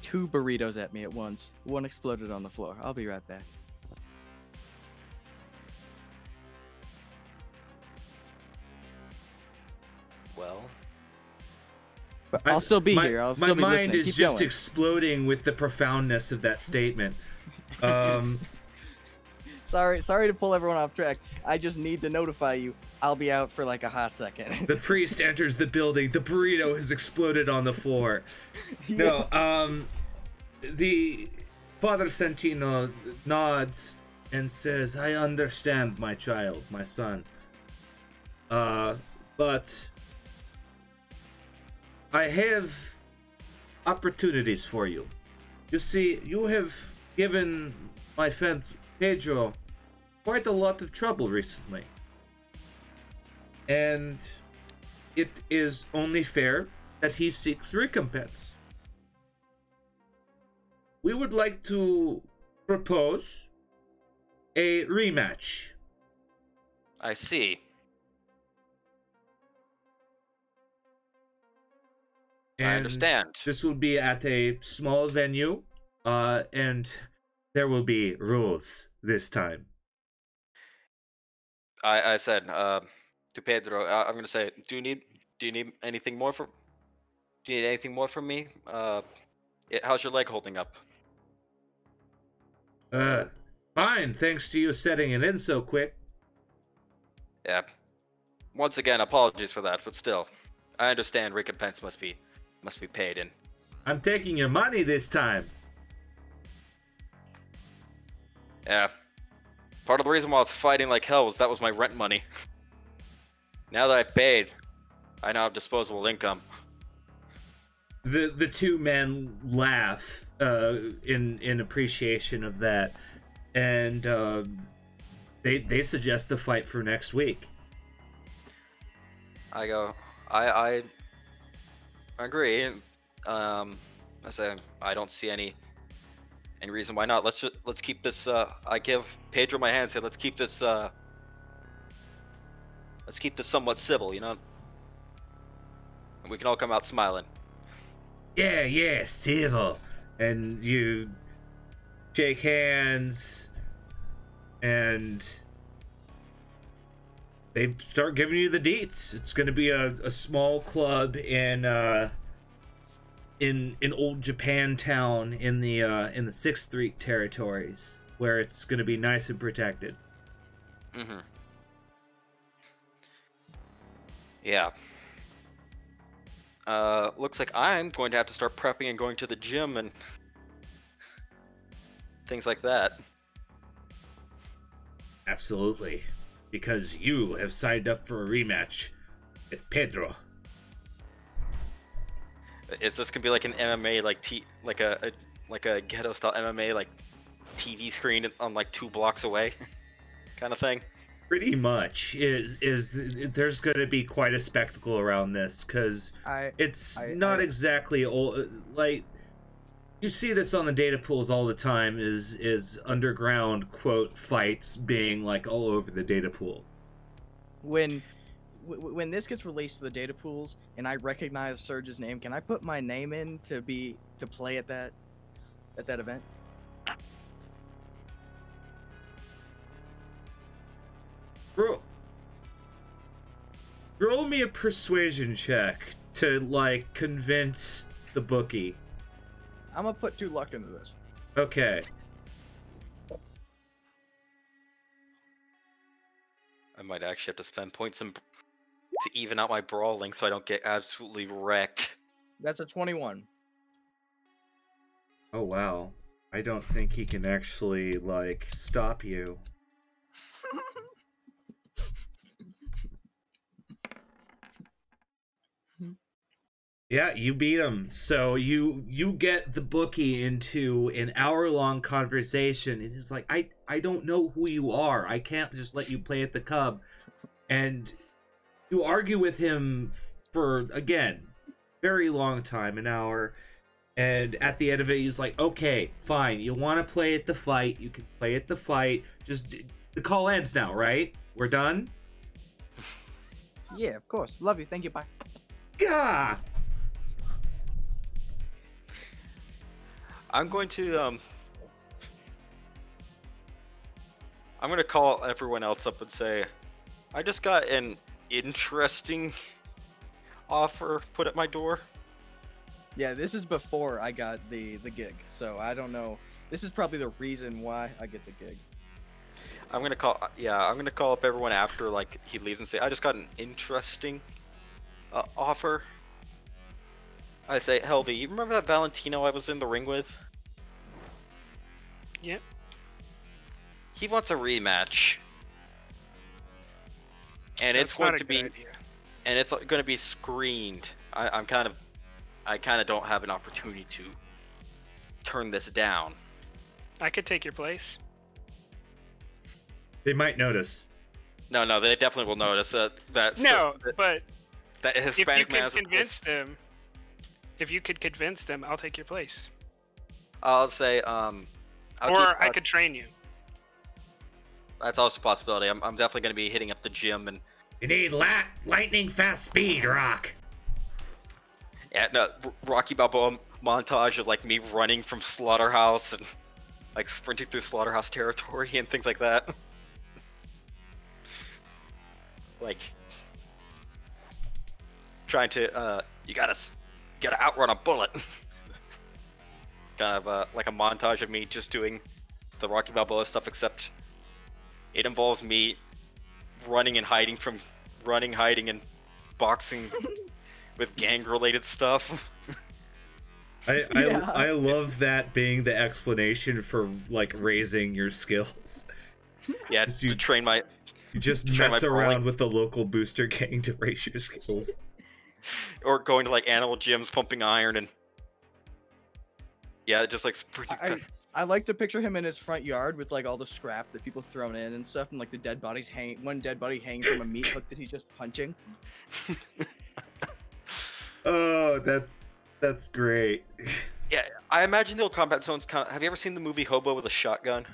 C: 2 burritos at me at once. One exploded on the floor. I'll be right back.
E: Well,
C: But I'll still be here. I'll
A: my
C: still be
A: mind
C: listening.
A: is
C: Keep
A: just
C: going.
A: exploding with the profoundness of that statement.
C: Sorry to pull everyone off track. I just need to notify you. I'll be out for like a hot second.
A: The priest enters the building. The burrito has exploded on the floor. No, the Father Santino nods and says, "I understand, my child, my son. But I have opportunities for you. You see, you have given my friend Pedro quite a lot of trouble recently. And it is only fair that he seeks recompense. We would like to propose a rematch."
E: I see. I
A: And
E: understand.
A: this will be at a small venue, and there will be rules this time.
E: I said to Pedro, I'm gonna say, do you need anything more from? Do you need anything more from me? How's your leg holding up?
A: Fine, thanks to you setting it in so quick.
E: Yeah. Once again, apologies for that, but still, I understand recompense must be paid in.
A: I'm taking your money this time.
E: Yeah. Part of the reason why I was fighting like hell was that was my rent money. Now that I paid, I now have disposable income.
A: The two men laugh in appreciation of that, and they suggest the fight for next week.
E: I go, I agree. I say I don't see any reason why not. Let's keep this. I give Pedro my hand. Say let's keep this somewhat civil. You know, and we can all come out smiling.
A: Yeah, civil. And you shake hands, and they start giving you the deets. It's going to be a small club in old Japantown in the 6th Street territories, where it's going to be nice and protected.
E: Mm-hmm. Yeah. Looks like I'm going to have to start prepping and going to the gym and things like that.
A: Absolutely, because you have signed up for a rematch with Pedro.
E: Is this gonna be like an MMA, like a ghetto style MMA, like TV screen on like 2 blocks away, kind of thing? Pretty
A: much. There's going to be quite a spectacle around this, because it's not exactly old. Like, you see this on the data pools all the time, is underground quote fights being like all over the data pool.
C: When this gets released to the data pools and I recognize Surge's name, can I put my name in to play at that event?
A: Roll me a persuasion check to like convince the bookie.
C: I'm gonna put 2 luck into this.
A: Okay.
E: I might actually have to spend points to even out my brawling so I don't get absolutely wrecked.
C: That's a 21.
A: Oh wow. I don't think he can actually like stop you. Yeah, you beat him. So you get the bookie into an hour-long conversation, and he's like, I don't know who you are. I can't just let you play at the Cub. And you argue with him for, again, very long time, an hour. And at the end of it, he's like, okay, fine. You want to play at the fight. You can play at the fight. Just, the call ends now, right? We're done?
C: Yeah, of course. Love you. Thank you. Bye.
A: Gah!
E: I'm going to I'm gonna call everyone else up and say, I just got an interesting offer put at my door.
C: Yeah, this is before I got the gig, so I don't know. This is probably the reason why I get the gig.
E: I'm gonna call up everyone after like he leaves and say, I just got an interesting offer. I say, Helvy, you remember that Valentino I was in the ring with?
D: Yep.
E: He wants a rematch. And
D: That's
E: it's going
D: not a
E: to
D: good
E: be
D: idea.
E: and it's going to be screened. I kind of don't have an opportunity to turn this down.
D: I could take your place.
A: They might notice.
E: No, they definitely will notice that.
D: No,
E: that,
D: but
E: that
D: if you
E: Hispanic man
D: could convince them, I'll take your place.
E: I'll say,
D: I could train you.
E: That's also a possibility. I'm definitely going to be hitting up the gym and.
A: You need lightning fast speed, Rock.
E: Yeah, no, Rocky Balboa montage of like me running from Slaughterhouse and like sprinting through Slaughterhouse territory and things like that. Like trying to you gotta outrun a bullet. Kind of like a montage of me just doing the Rocky Balboa stuff, except it involves me running, hiding, and boxing with gang-related stuff.
A: I love that being the explanation for like raising your skills.
E: Yeah,
A: Just
E: to train my.
A: You just
E: Try
A: mess
E: my
A: around
E: brawling.
A: with the local booster gang to raise your skills.
E: Or going to like animal gyms, pumping iron, and yeah, just like
C: I like to picture him in his front yard with like all the scrap that people thrown in and stuff, and like the dead bodies one dead body hangs from a meat hook that he's just punching.
A: Oh, that's great.
E: Yeah, I imagine the old combat zones kind of. Have you ever seen the movie Hobo with a Shotgun?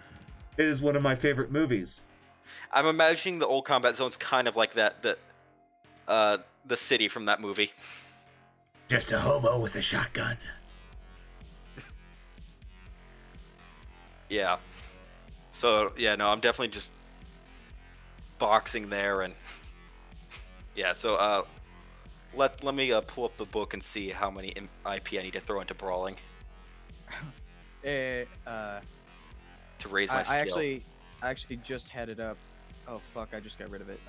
A: It is one of my favorite movies.
E: I'm imagining the old combat zones kind of like that. The city from that movie.
A: Just a hobo with a shotgun.
E: Yeah. So yeah, no, I'm definitely just boxing there, and yeah. So let me pull up the book and see how many IP I need to throw into brawling to raise my skill.
C: I actually just had it up. Oh fuck! I just got rid of it.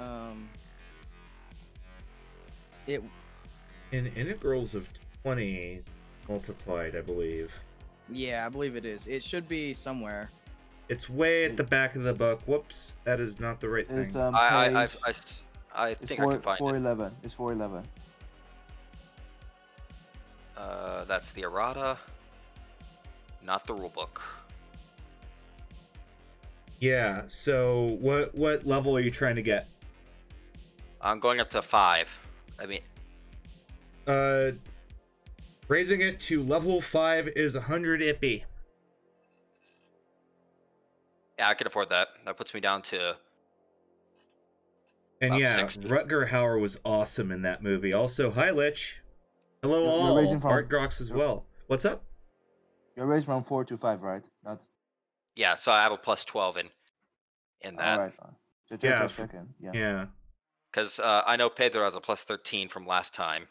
A: In integrals of 20 multiplied, I believe.
C: Yeah, I believe it is. It should be somewhere.
A: It's way at the back of the book. Whoops, that is not the right thing.
B: It's
E: I think I can find it.
B: 411. It's 411.
E: That's the errata, not the rulebook.
A: Yeah. So what level are you trying to get?
E: I'm going up to 5. I mean,
A: Raising it to level 5 is 100 IPI.
E: yeah, I can afford that. That puts me down to.
A: And
E: About
A: yeah,
E: 60.
A: Rutger Hauer was awesome in that movie. Also, hi Lich. Hello
B: You're
A: all.
B: raising from-
A: Bart Grox as well. What's up?
B: You're raised from 4 to 5, right? Not.
E: Yeah, so I have a plus 12 in that.
B: Alright.
A: Yeah,
B: Just a second. Yeah.
A: Yeah.
E: Because I know Pedro has a plus 13 from last time.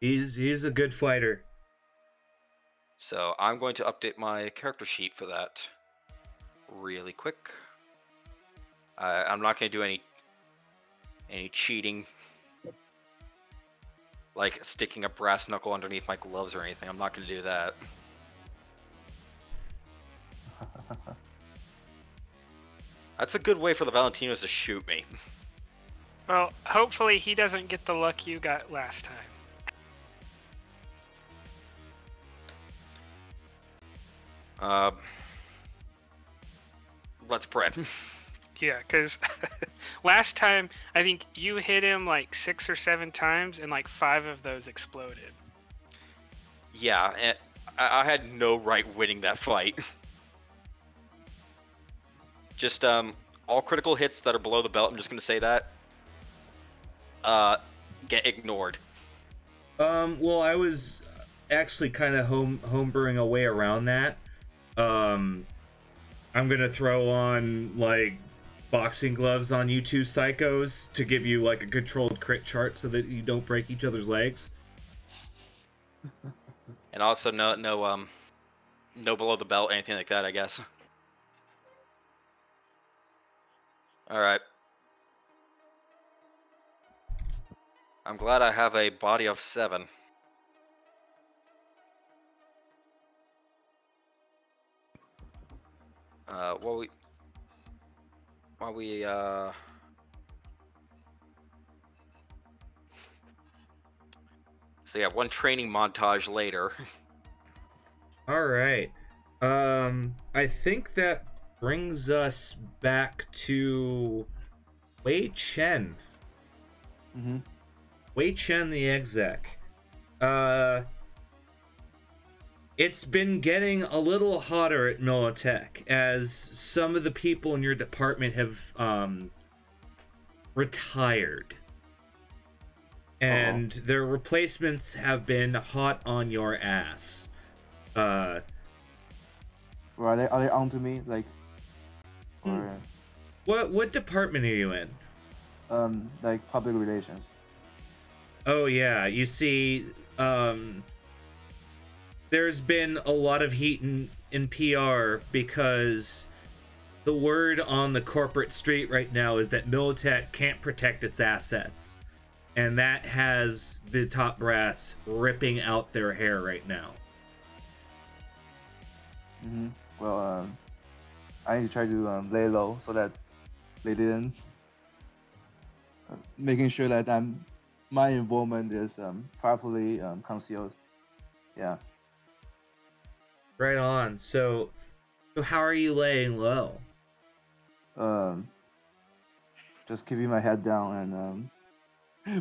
A: He's a good fighter.
E: So I'm going to update my character sheet for that really quick. I'm not going to do any cheating, like sticking a brass knuckle underneath my gloves or anything. I'm not going to do that. That's a good way for the Valentinos to shoot me.
D: Well, hopefully he doesn't get the luck you got last time.
E: Let's pray.
D: Yeah, because last time I think you hit him like 6 or 7 times, and like 5 of those exploded.
E: Yeah, and I had no right winning that fight. Just all critical hits that are below the belt. I'm just gonna say that get ignored.
A: Well, I was actually kind of homebrewing a way around that. I'm gonna throw on like boxing gloves on you two psychos to give you like a controlled crit chart so that you don't break each other's legs.
E: And also no below the belt, anything like that, I guess. All right. I'm glad I have a body of 7. While we so yeah, one training montage later.
A: All right. I think that brings us back to Wei Chen.
B: Mm-hmm.
A: Wei Chen, the exec. It's been getting a little hotter at Militech as some of the people in your department have retired. And their replacements have been hot on your ass.
B: Are they on to me, like, or
A: What department are you in?
B: like public relations?
A: Oh yeah, you see, there's been a lot of heat in PR because the word on the corporate street right now is that Militech can't protect its assets. And that has the top brass ripping out their hair right now.
B: Mm-hmm. Well, I need to try to lay low so that they didn't. Making sure that my involvement is properly concealed. Yeah.
A: Right on. So how are you laying low?
B: Just keeping my head down and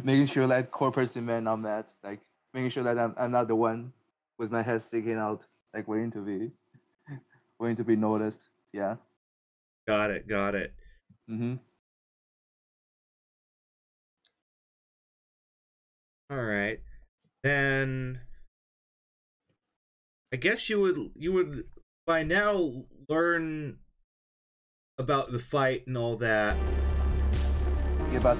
B: making sure that corporate demand are met. Like making sure that I'm not the one with my head sticking out, like waiting to be noticed. Yeah.
A: Got it.
B: Mm-hmm.
A: All right. Then I guess you would by now learn about the fight and all that.
B: Yeah, but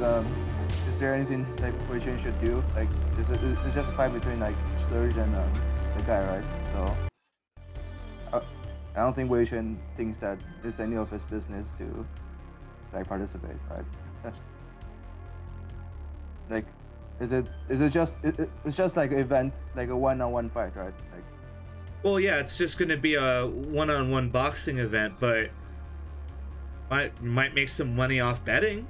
B: is there anything like Wei Chen should do? Like, it's just a fight between like Surge and the guy, right? So I don't think Wei Chen thinks that it's any of his business to like participate, right? Like, is it just it's just like an event, like a one-on-one fight, right? Like,
A: Well, yeah, it's just going to be a one-on-one boxing event, but might make some money off betting.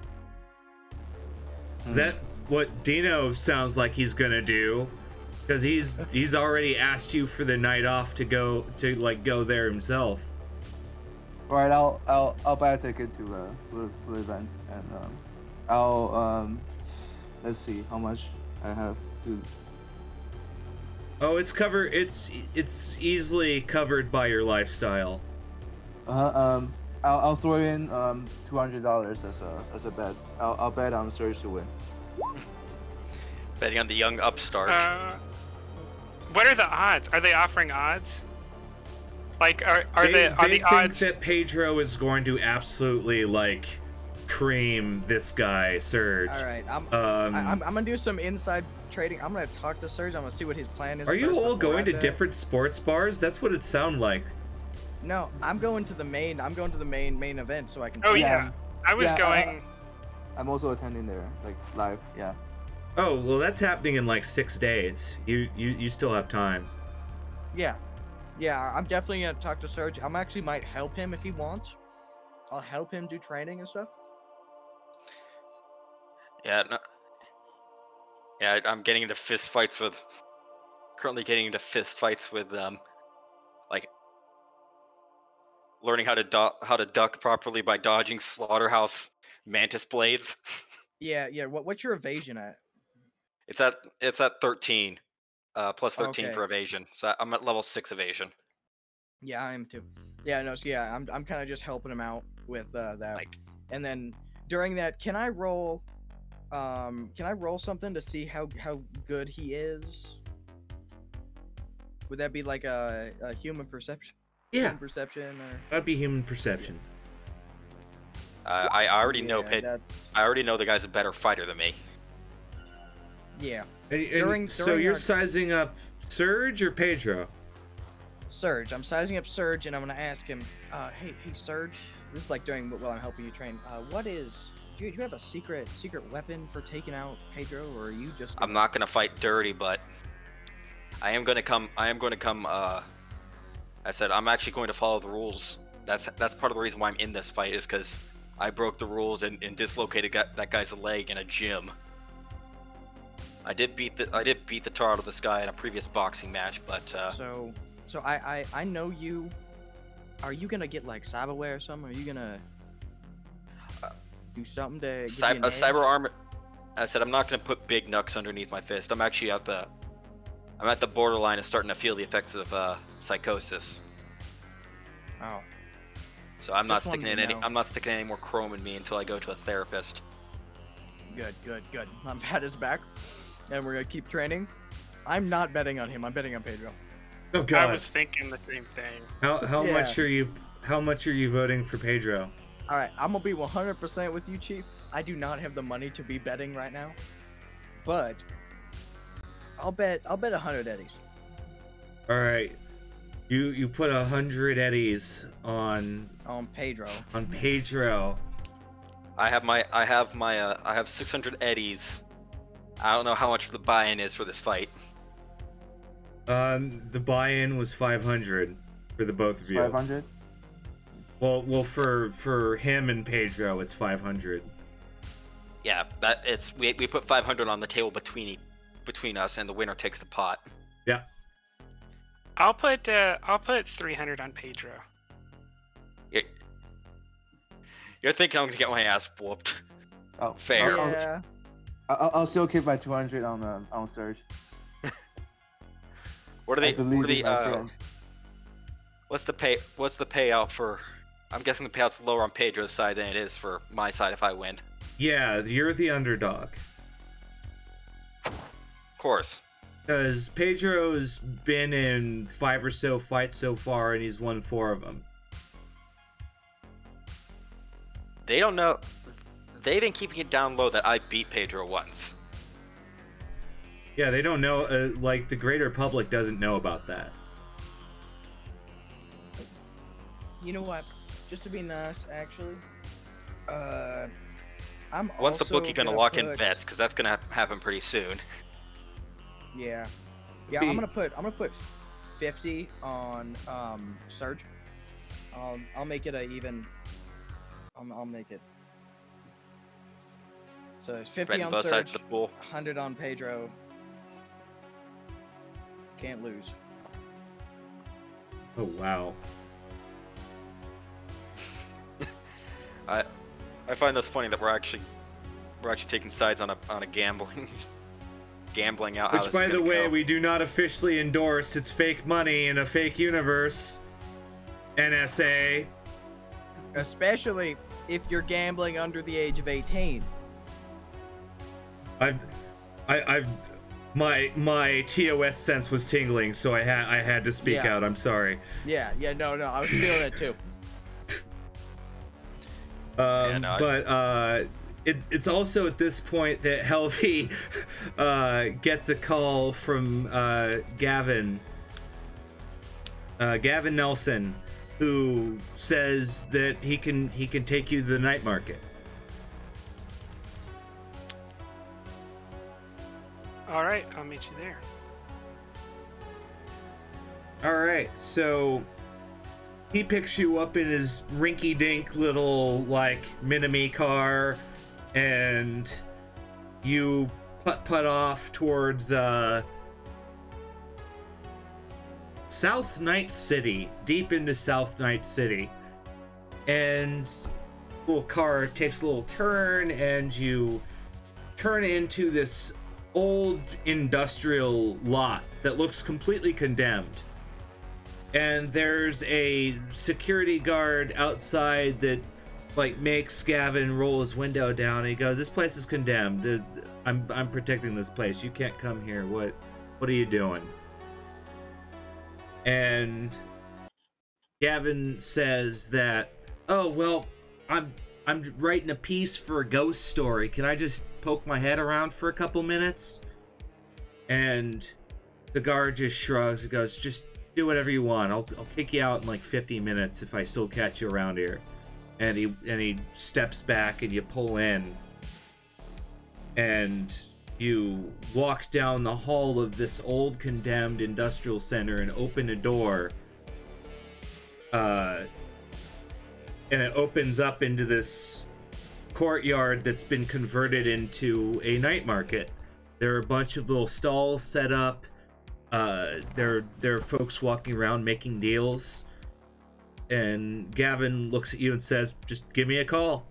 A: Is that what Dino sounds like he's gonna do? Because he's already asked you for the night off to go there himself.
B: all right, I'll buy a ticket to the event, and I'll let's see how much I have to.
A: Oh, it's covered. It's easily covered by your lifestyle.
B: I'll throw in $200 as a bet. I'll bet on Surge to win.
E: Betting on the young upstart.
D: What are the odds? Are they offering odds? Like, are
A: they
D: the
A: think
D: odds
A: that Pedro is going to absolutely like cream this guy, Surge.
C: All right, I'm gonna do some inside trading. I'm gonna talk to Surge. I'm gonna see what his plan is.
A: Are you
C: first
A: all
C: before
A: going
C: I
A: to
C: bet.
A: different sports bars? That's what it sounded like.
C: No, I'm going to the main. I'm going to the main event so I can.
D: Oh
B: Yeah.
D: yeah, I was
B: Yeah,
D: going.
B: I'm also attending there, like live. Yeah.
A: Oh, well, that's happening in like 6 days. You still have time.
C: Yeah, I'm definitely gonna talk to Surge. I'm actually might help him if he wants. I'll help him do training and stuff.
E: Yeah, no, yeah, I'm getting into fist fights with. Currently getting into fist fights with like learning how to duck properly by dodging slaughterhouse mantis blades.
C: Yeah. What's your evasion at?
E: It's at 13, plus 13
C: Okay.
E: for evasion. So I'm at level 6 evasion.
C: Yeah, I am too. Yeah, no, so yeah, I'm kind of just helping him out with that.
E: Like,
C: And then during that, can I roll something to see how good he is? Would that be like a human perception?
A: Yeah,
C: Human perception or.
A: that'd be human perception.
E: I already know
C: Yeah,
E: Pit.
C: that's-
E: I already know the guy's a better fighter than me.
C: Yeah.
A: And so
C: during
A: you're
C: our-
A: sizing up Surge or Pedro?
C: Surge. I'm sizing up Surge, and I'm gonna ask him. Hey, Surge. This is like during while I'm helping you train. What is? Do you have a secret weapon for taking out Pedro, or are you just?
E: I'm not gonna fight dirty, but I am gonna come. I said I'm actually going to follow the rules. That's part of the reason why I'm in this fight is because I broke the rules and dislocated that guy's leg in a gym. I did beat the tar out of this guy in a previous boxing match, but
C: So I know you. Are you gonna get like cyberware or something? Are you gonna do something to give you an edge?
E: cyber armor. I said I'm not gonna put big knucks underneath my fist. I'm actually at the borderline of starting to feel the effects of psychosis.
C: Oh,
E: So I'm not
C: Just wanted
E: sticking
C: to
E: in any.
C: know.
E: I'm not sticking any more chrome in me until I go to a therapist.
C: good. I'm at his back, and we're gonna keep training. I'm not betting on him. I'm betting on Pedro.
A: Oh
D: I
A: God!
D: was thinking the same thing.
A: How
C: Yeah.
A: much are you? How much are you voting for Pedro?
C: All right, I'm gonna be 100% with you, Chief. I do not have the money to be betting right now, but I'll bet 100 eddies.
A: All right, you put 100 eddies on
C: Pedro.
A: Pedro.
E: I have 600 eddies. I don't know how much the buy-in is for this fight.
A: The buy-in was 500 for the both of you.
B: 500.
A: Well, for him and Pedro, it's 500.
E: Yeah, we put 500 on the table between us, and the winner takes the pot.
A: Yeah.
D: I'll put 300 on Pedro.
E: You're thinking I'm gonna get my ass whooped.
B: Oh,
E: Fair.
C: Yeah.
B: I'll still keep my 200 on Surge.
E: What are
B: I
E: they?
B: believe
E: What are
B: in my
E: the?
B: friends.
E: What's the payout for? I'm guessing the payout's lower on Pedro's side than it is for my side if I win.
A: Yeah, you're the underdog.
E: Of course.
A: Because Pedro's been in 5 or so fights so far, and he's won 4 of them.
E: They don't know. They've been keeping it down low that I beat Pedro once.
A: Yeah, they don't know. Like the greater public doesn't know about that.
C: You know what? Just to be nice, actually. I'm
E: When's the
C: also
E: bookie gonna lock in
C: put-
E: bets? Because that's gonna happen pretty soon.
C: Yeah. Yeah, I'm gonna put 50 on Surge. I'll make it a even. I'll make it. So it's 50
E: Betting
C: on
E: both sides
C: Surge,
E: of the pool.
C: 100 on Pedro. Can't lose.
A: Oh wow.
E: I find this funny that we're actually taking sides on a gambling out. how
A: Which,
E: this
A: by
E: is
A: the
E: gonna
A: way,
E: go.
A: we do not officially endorse. It's fake money in a fake universe. NSA.
C: Especially if you're gambling under the age of 18.
A: My TOS sense was tingling, so I had to speak
C: Yeah.
A: out. I'm sorry.
C: Yeah, no, I was feeling it too.
A: But it's also at this point that Helvey gets a call from Gavin Nelson, who says that he can take you to the night market.
D: All right, I'll meet you there.
A: All right, so he picks you up in his rinky-dink little like Minimi car, and you putt off towards South Night City, deep into South Night City, and the little car takes a little turn, and you turn into this old industrial lot that looks completely condemned. And there's a security guard outside that like makes Gavin roll his window down, and he goes, "This place is condemned. I'm protecting this place. You can't come here. What are you doing?" And Gavin says that, oh, well, I'm writing a piece for a ghost story. Can I just poke my head around for a couple minutes? And the guard just shrugs and goes, just do whatever you want. I'll kick you out in like 50 minutes if I still catch you around here. And he steps back and you pull in. And you walk down the hall of this old condemned industrial center and open a door. And it opens up into this courtyard that's been converted into a night market. There are a bunch of little stalls set up. There are folks walking around making deals. And Gavin looks at you and says, just give me a call.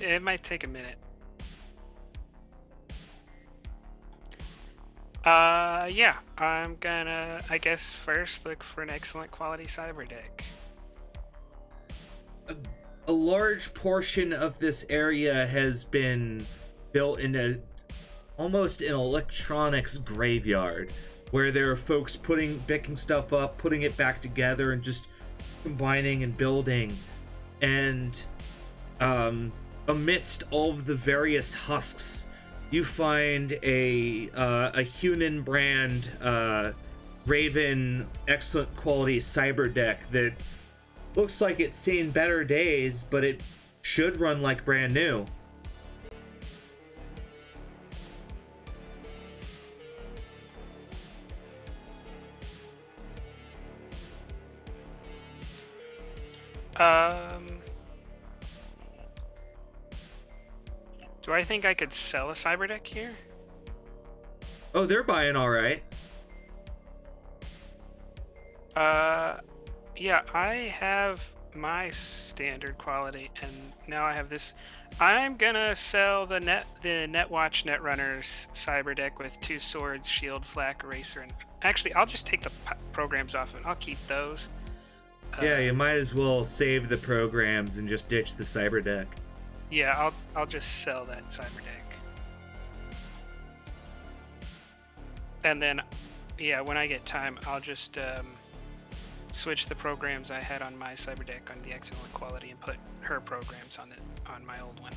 D: It might take a minute. Yeah, I'm gonna, I guess, first look for an excellent quality cyber deck.
A: A large portion of this area has been built in almost an electronics graveyard, where there are folks picking stuff up, putting it back together, and just combining and building. And amidst all of the various husks, you find a Hunan brand Raven excellent quality cyber deck that looks like it's seen better days, but it should run like brand new.
D: Do I think I could sell a cyber deck here?
A: Oh, they're buying all right.
D: Yeah, I have my standard quality, and now I have this. I'm gonna sell the Netwatch Netrunners cyber deck with 2 swords, shield, flak, eraser, and actually, I'll just take the programs off of it. I'll keep those.
A: Yeah, you might as well save the programs and just ditch the cyber deck.
D: Yeah, I'll just sell that cyber deck. And then, yeah, when I get time, I'll just switch the programs I had on my cyber deck on the excellent quality and put her programs on my old one.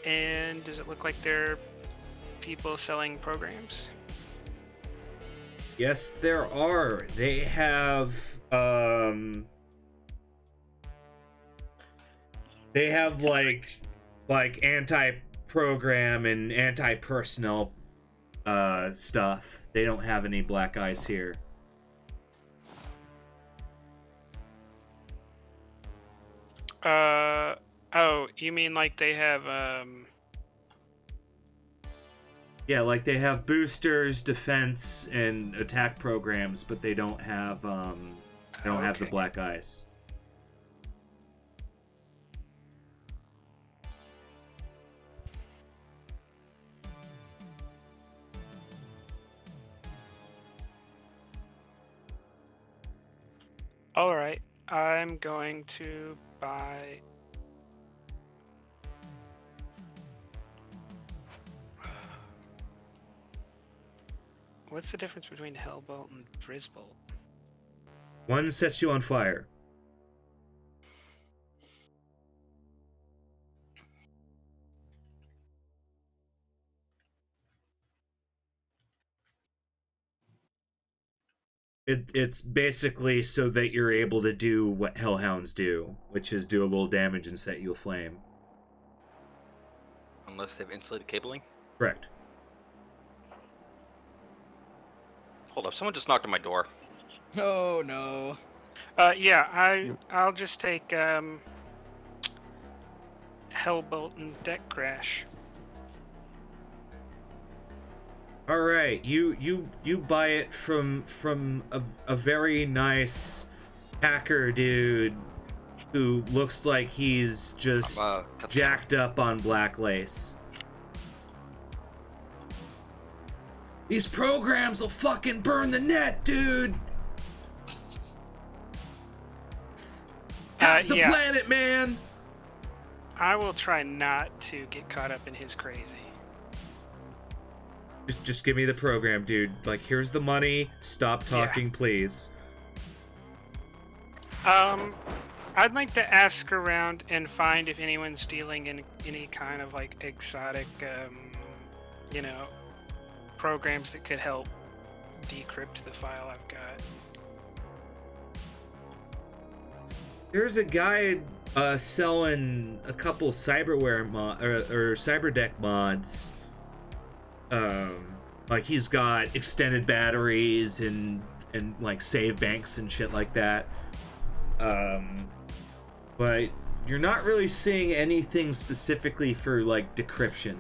D: And does it look like there are people selling programs?
A: Yes, there are. They have like anti-program and anti-personnel stuff. They don't have any black eyes here.
D: Oh, you mean like they have
A: Yeah, like they have boosters, defense, and attack programs, but they don't have have the black eyes.
D: All right, I'm going to buy. What's the difference between Hellbolt and Frizzbolt?
A: One sets you on fire. It's basically so that you're able to do what Hellhounds do, which is do a little damage and set you aflame.
E: Unless they have insulated cabling?
A: Correct.
E: Hold up, someone just knocked on my door.
C: Oh no.
D: Yeah, I'll just take Hellbolt and Deck Crash.
A: All right, you buy it from a very nice hacker dude who looks like he's just jacked up on black lace. These programs will fucking burn the net, dude. Half the planet, man.
D: I will try not to get caught up in his crazy.
A: Just give me the program, dude. Like, here's the money. Stop talking, please.
D: I'd like to ask around and find if anyone's dealing in any kind of like exotic, you know, programs that could help decrypt the file I've got.
A: There's a guy selling a couple cyberware or cyberdeck mods. Like he's got extended batteries and like save banks and shit like that. But you're not really seeing anything specifically for like decryption.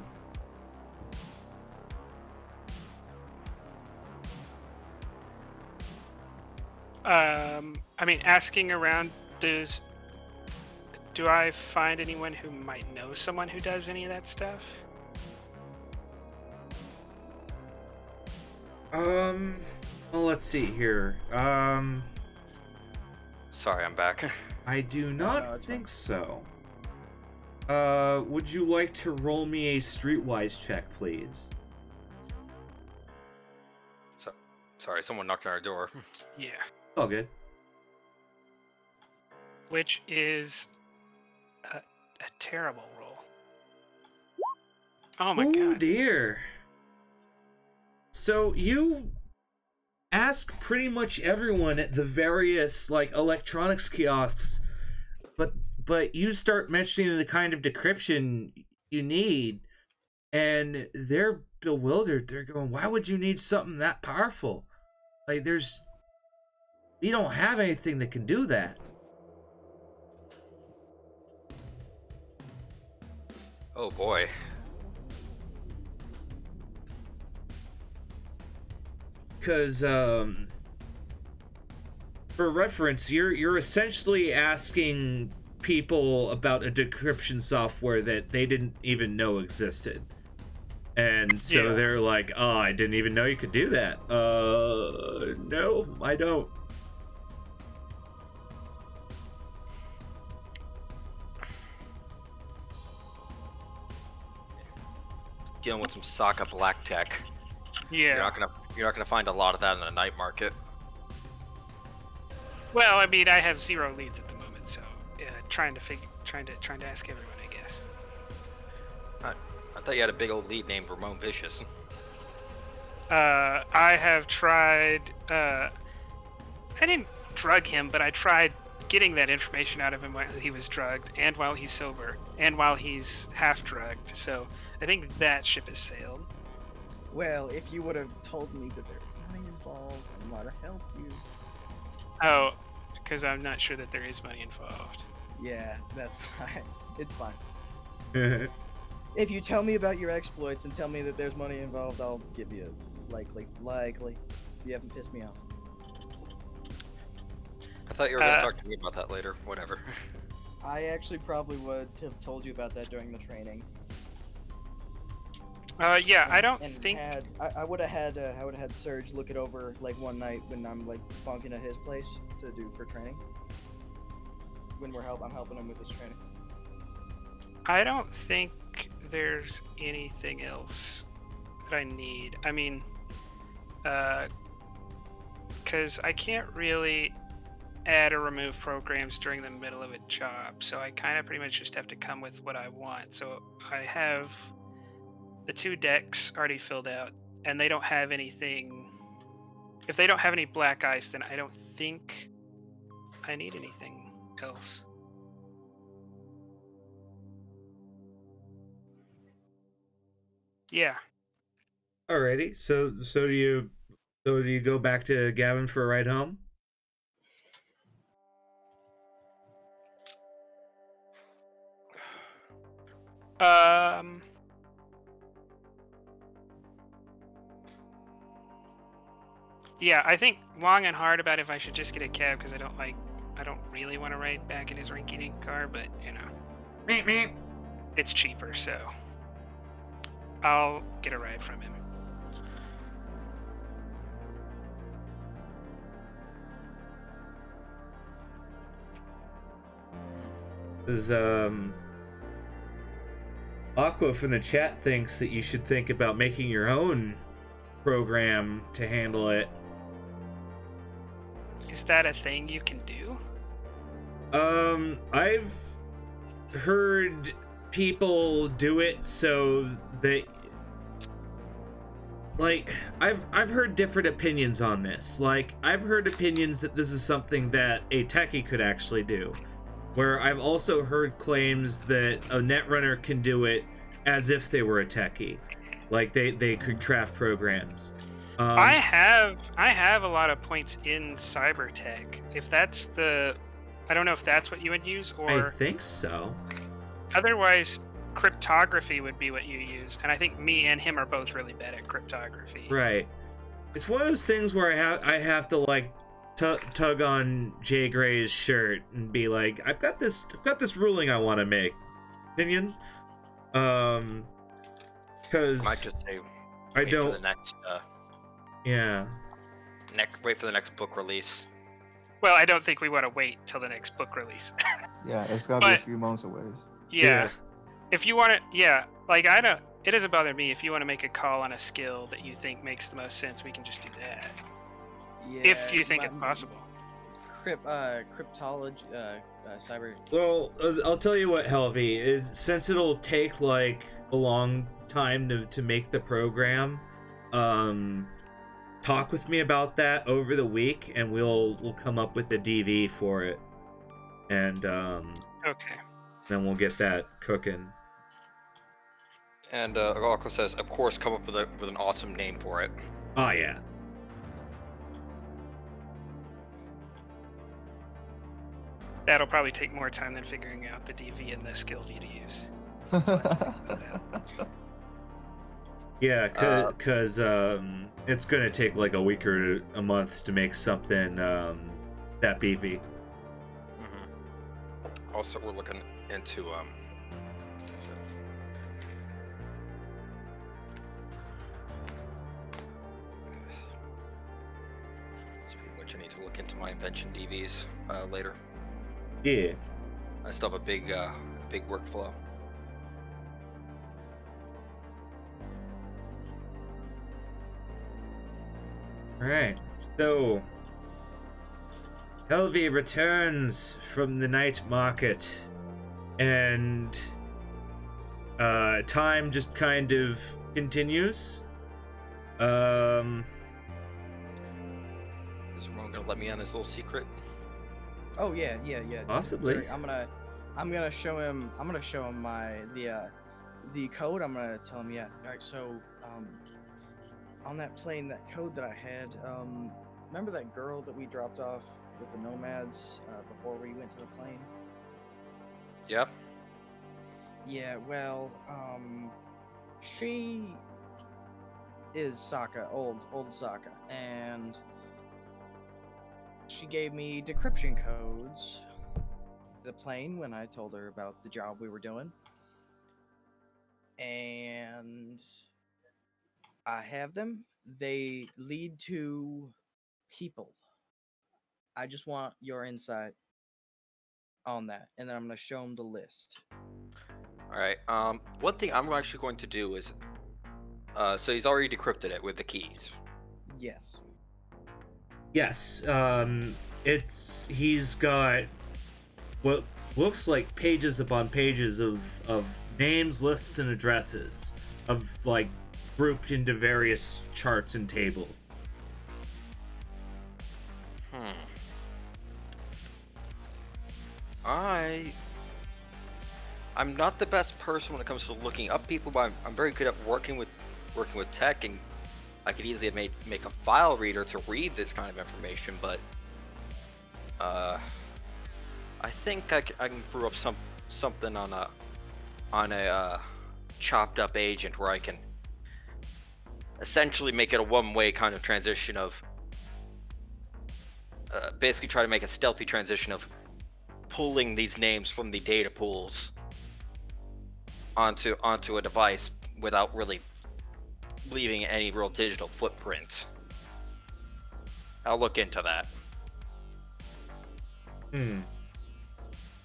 D: I mean, asking around, do I find anyone who might know someone who does any of that stuff?
A: Well, let's see here.
E: Sorry, I'm back.
A: I do not think so. Would you like to roll me a streetwise check, please?
E: Sorry, someone knocked on our door.
D: Yeah.
A: All good.
D: Which is a terrible roll. Oh my god.
A: Oh dear. So you ask pretty much everyone at the various like electronics kiosks, but you start mentioning the kind of decryption you need, and they're bewildered. They're going, "Why would you need something that powerful? Like, we don't have anything that can do that."
E: Oh boy.
A: Because for reference, you're essentially asking people about a decryption software that they didn't even know existed, and so they're like, "Oh, I didn't even know you could do that." No, I don't.
E: Dealing with some Sokka black tech.
D: Yeah.
E: You're not gonna find a lot of that in the night market.
D: Well, I mean, I have 0 leads at the moment, so trying to ask everyone, I guess.
E: I thought you had a big old lead named Ramon Vicious.
D: I have tried. I didn't drug him, but I tried getting that information out of him while he was drugged, and while he's sober, and while he's half drugged. So I think that ship has sailed.
C: Well, if you would have told me that there's money involved, I might have helped you.
D: Oh, because I'm not sure that there is money involved.
C: Yeah, that's fine. It's fine. If you tell me about your exploits and tell me that there's money involved, I'll give you likely. You haven't pissed me off.
E: I thought you were gonna talk to me about that later. Whatever.
C: I actually probably would have told you about that during the training.
D: Yeah, I don't think.
C: I would have had Serge look it over like one night when I'm like bunking at his place to do for training. When I'm helping him with his training.
D: I don't think there's anything else that I need. I mean, because I can't really add or remove programs during the middle of a job, so I kind of pretty much just have to come with what I want. So I have the 2 decks already filled out, and they don't have anything. If they don't have any black ice, then I don't think I need anything else. Yeah.
A: Alrighty. So do you go back to Gavin for a ride home?
D: Yeah, I think long and hard about if I should just get a cab, because I don't really want to ride back in his rinky-dink car, but you know, it's cheaper, so I'll get a ride from him.
A: Aqua from the chat thinks that you should think about making your own program to handle it.
D: Is that a thing you can do?
A: I've heard people do it so that, like, I've heard different opinions on this. Like, I've heard opinions that this is something that a techie could actually do, where I've also heard claims that a netrunner can do it as if they were a techie, like they could craft programs.
D: I have a lot of points in cybertech. If that's the, I don't know if that's what you would use, or
A: I think so.
D: Otherwise, cryptography would be what you use, and I think me and him are both really bad at cryptography.
A: Right. It's one of those things where I have to like tug on Jay Gray's shirt and be like, I've got this ruling I want to make. Opinion. Because
E: Might just say
A: I
E: wait
A: don't.
E: For the next,
A: Yeah.
E: wait for the next book release.
D: Well, I don't think we want to wait till the next book release.
B: Yeah, it's gonna be
D: But-
B: a few months away.
D: Yeah. If you want to, yeah, like I don't, it doesn't bother me. If you want to make a call on a skill that you think makes the most sense, we can just do that.
C: Yeah,
D: If you think it's possible.
C: Cryptology, cyber.
A: Well, I'll tell you what, Helvy, is since it'll take like a long time to make the program, talk with me about that over the week, and we'll come up with a DV for it, and
D: Okay.
A: then we'll get that cooking.
E: And Oracle says, of course, come up with an awesome name for it.
A: Oh yeah.
D: That'll probably take more time than figuring out the DV and the skill V to use.
A: Yeah, cause it's gonna take like a week or a month to make something that beefy.
E: Mm-hmm. Also, we're looking into speaking of which, I need to look into my invention DVs later.
A: Yeah.
E: I still have a big workflow.
A: Alright, so Helvy returns from the night market, and time just kind of continues.
E: Is Ramon gonna let me on his little secret?
C: Oh yeah.
A: Possibly.
C: Sorry, I'm gonna show him. I'm gonna show him my the code. I'm gonna tell him. Yeah. All right. So on that plane, that code that I had. Remember that girl that we dropped off with the nomads before we went to the plane?
E: Yeah.
C: Yeah. Well, she is Sokka, old Sokka, and she gave me decryption codes. The plane when I told her about the job we were doing, and I have them. They lead to people. I just want your insight on that, and then I'm gonna show them the list.
E: All right. One thing I'm actually going to do is, so he's already decrypted it with the keys.
C: Yes.
A: Yes, he's got what looks like pages upon pages of names, lists, and addresses of like grouped into various charts and tables.
E: I'm not the best person when it comes to looking up people, but I'm very good at working with tech, and I could easily make a file reader to read this kind of information, but I think I can brew up something on a chopped up agent where I can essentially make it a one-way kind of transition of basically try to make a stealthy transition of pulling these names from the data pools onto a device without really leaving any real digital footprint. I'll look into that.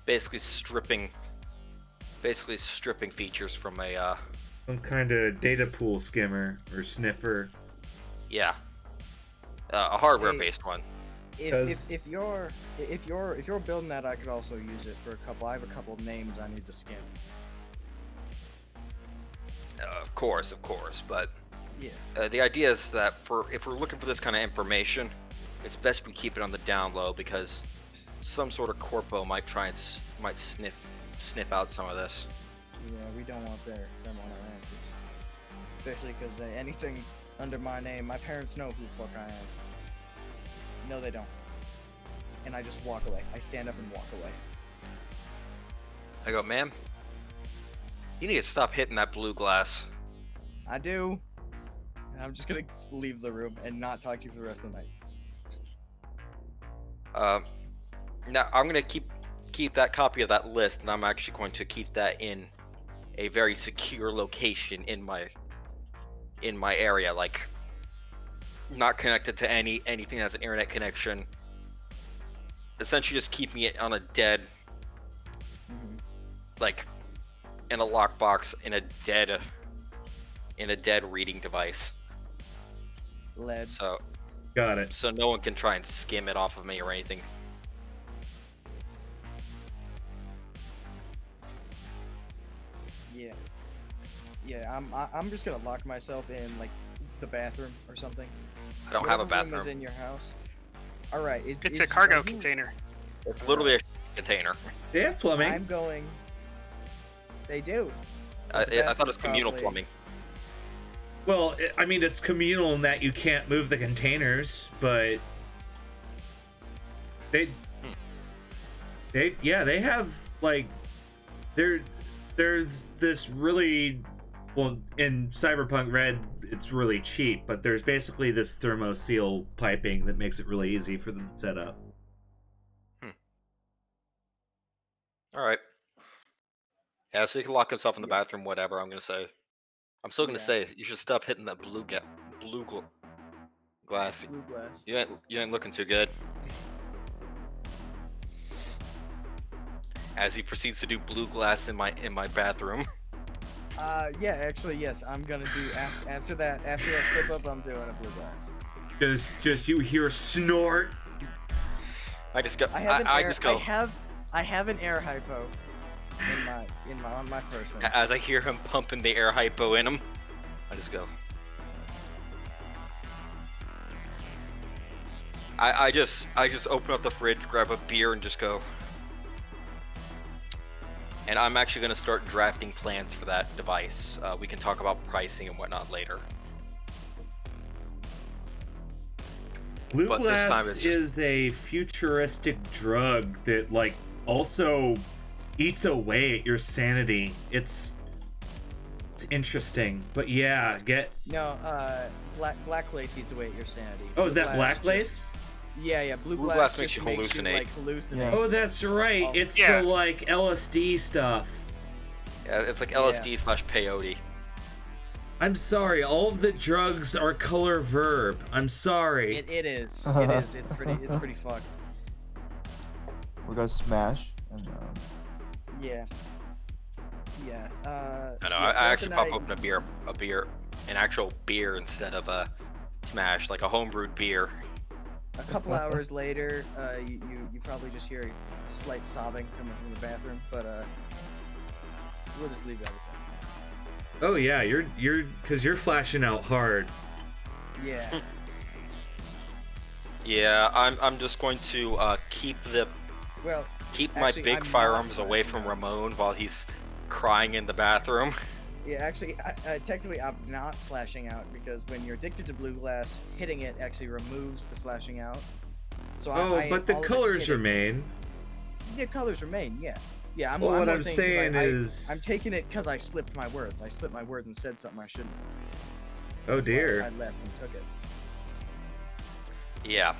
E: Basically stripping features from a
A: Some kind of data pool skimmer or sniffer.
E: Yeah. A hardware-based one.
C: If you're building that, I could also use it for a couple. I have a couple of names I need to skim.
E: Of course, but
C: Yeah.
E: the idea is that if we're looking for this kind of information, it's best we keep it on the down low because some sort of corpo might try and might sniff out some of this.
C: Yeah, we don't want them on our asses. Especially because anything under my name, my parents know who the fuck I am. No, they don't. And I just walk away. I stand up and walk away.
E: I go, ma'am, you need to stop hitting that blue glass.
C: I do. And I'm just gonna leave the room and not talk to you for the rest of the night.
E: Now I'm gonna keep that copy of that list, and I'm actually going to keep that in a very secure location in my area, like not connected to anything that has an internet connection. Essentially, just keeping it on a dead, like in a lockbox in a dead reading device.
C: Lead.
E: So
A: Got it.
E: so no one can try and skim it off of me or anything.
C: Yeah. Yeah, I'm just gonna lock myself in like the bathroom or something.
E: I don't have a
C: Whatever room is
E: bathroom.
C: in your house. All right.
D: It's a cargo
C: are you-
D: container.
E: It's literally a container.
A: They have plumbing.
C: I'm going. They do.
E: I
C: The
E: thought it was
C: bathroom
E: communal
C: probably-
E: plumbing.
A: Well, I mean, it's communal in that you can't move the containers, but they have like there's this really, well, in Cyberpunk Red it's really cheap, but there's basically this thermoseal piping that makes it really easy for them to set up.
E: All right. Yeah, so you can lock yourself in the bathroom, whatever. I'm still gonna
C: Yeah.
E: say you should stop hitting that blue glass.
C: Blue glass.
E: You ain't looking too good. As he proceeds to do blue glass in my bathroom.
C: Yeah, actually, yes. I'm gonna do after that. After I slip up, I'm doing a blue glass.
A: Just you hear snort.
E: I just go.
C: I have an air.
E: just go.
C: I have an air hypo on my person.
E: As I hear him pumping the air hypo in him, I just go. I just open up the fridge, grab a beer, and just go. And I'm actually gonna start drafting plans for that device. We can talk about pricing and whatnot later.
A: Blue
E: But this time
A: glass
E: it's just-
A: is a futuristic drug that like also eats away at your sanity. It's interesting, but yeah,
C: No, black lace eats away at your sanity.
A: Oh, is
C: Blue
A: that black
C: just-
A: lace?
C: Yeah, blue
E: Blue
C: glass
E: glass
C: just
E: makes you
C: like,
E: hallucinate.
C: hallucinate.
A: Oh, that's right.
C: Oh.
A: It's
D: Yeah.
A: the like LSD stuff.
E: Yeah, it's like LSD / peyote.
A: I'm sorry, all of the drugs are color verb. I'm sorry.
C: It is. It is. It's pretty fucked.
B: We got Smash and
C: Yeah. Yeah.
E: I know.
C: yeah,
E: I actually pop
C: Fortnite-
E: open an actual beer instead of a Smash, like a homebrewed beer.
C: A couple hours later, you probably just hear a slight sobbing coming from the bathroom, but we'll just leave that with
A: Oh yeah, you're flashing out hard.
C: that. Yeah.
E: Yeah, I'm just going to keep
C: Well,
E: my
C: Actually,
E: big
C: I'm not
E: firearms away
C: flashing
E: from
C: out.
E: Ramon while he's crying in the bathroom.
C: yeah. Actually, technically, I'm not flashing out because when you're addicted to blue glass, hitting it actually removes the flashing out. So
A: But the
C: all of it's
A: colors
C: hitting-
A: remain.
C: Yeah, colors remain. Yeah. Yeah.
A: Well, what
C: more
A: I'm
C: saying 'cause
A: saying is,
C: I'm taking it because I slipped my words. I slipped my words and said something I shouldn't.
A: oh
C: That's why
A: dear.
C: I left and took it.
E: Yeah.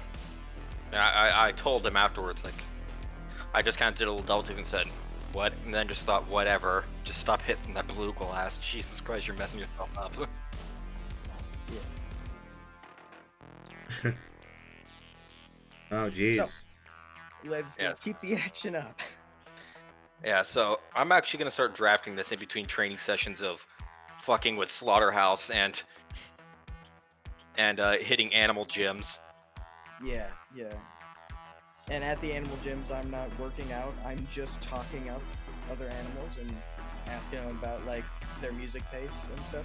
E: And I told him afterwards, like, I just kind of did a little double take and said, what? And then just thought, whatever. Just stop hitting that blue glass. Jesus Christ, you're messing yourself up.
A: Oh jeez.
C: So- Let's
E: Yes.
C: keep the action up.
E: Yeah, so I'm actually going to start drafting this in between training sessions of fucking with Slaughterhouse and and hitting animal gyms.
C: Yeah, yeah. And at the animal gyms, I'm not working out. I'm just talking up other animals and asking them about like their music tastes and stuff.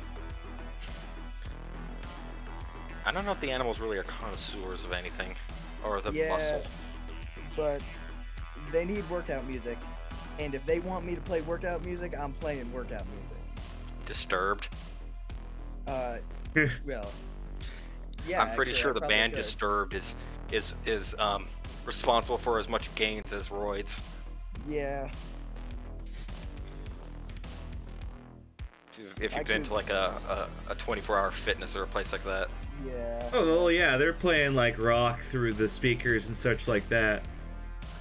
E: I don't know if the animals really are connoisseurs of anything, or the
C: Yeah.
E: muscle.
C: But they need workout music, and if they want me to play workout music, I'm playing workout music.
E: Disturbed.
C: Well, yeah.
E: I'm pretty
C: actually,
E: sure
C: I
E: the
C: probably
E: band
C: could.
E: Disturbed is responsible for as much gains as roids.
C: Yeah.
E: If you've been to like a 24-hour fitness or a place like that.
C: Yeah.
A: Oh, well, yeah, they're playing like rock through the speakers and such like that.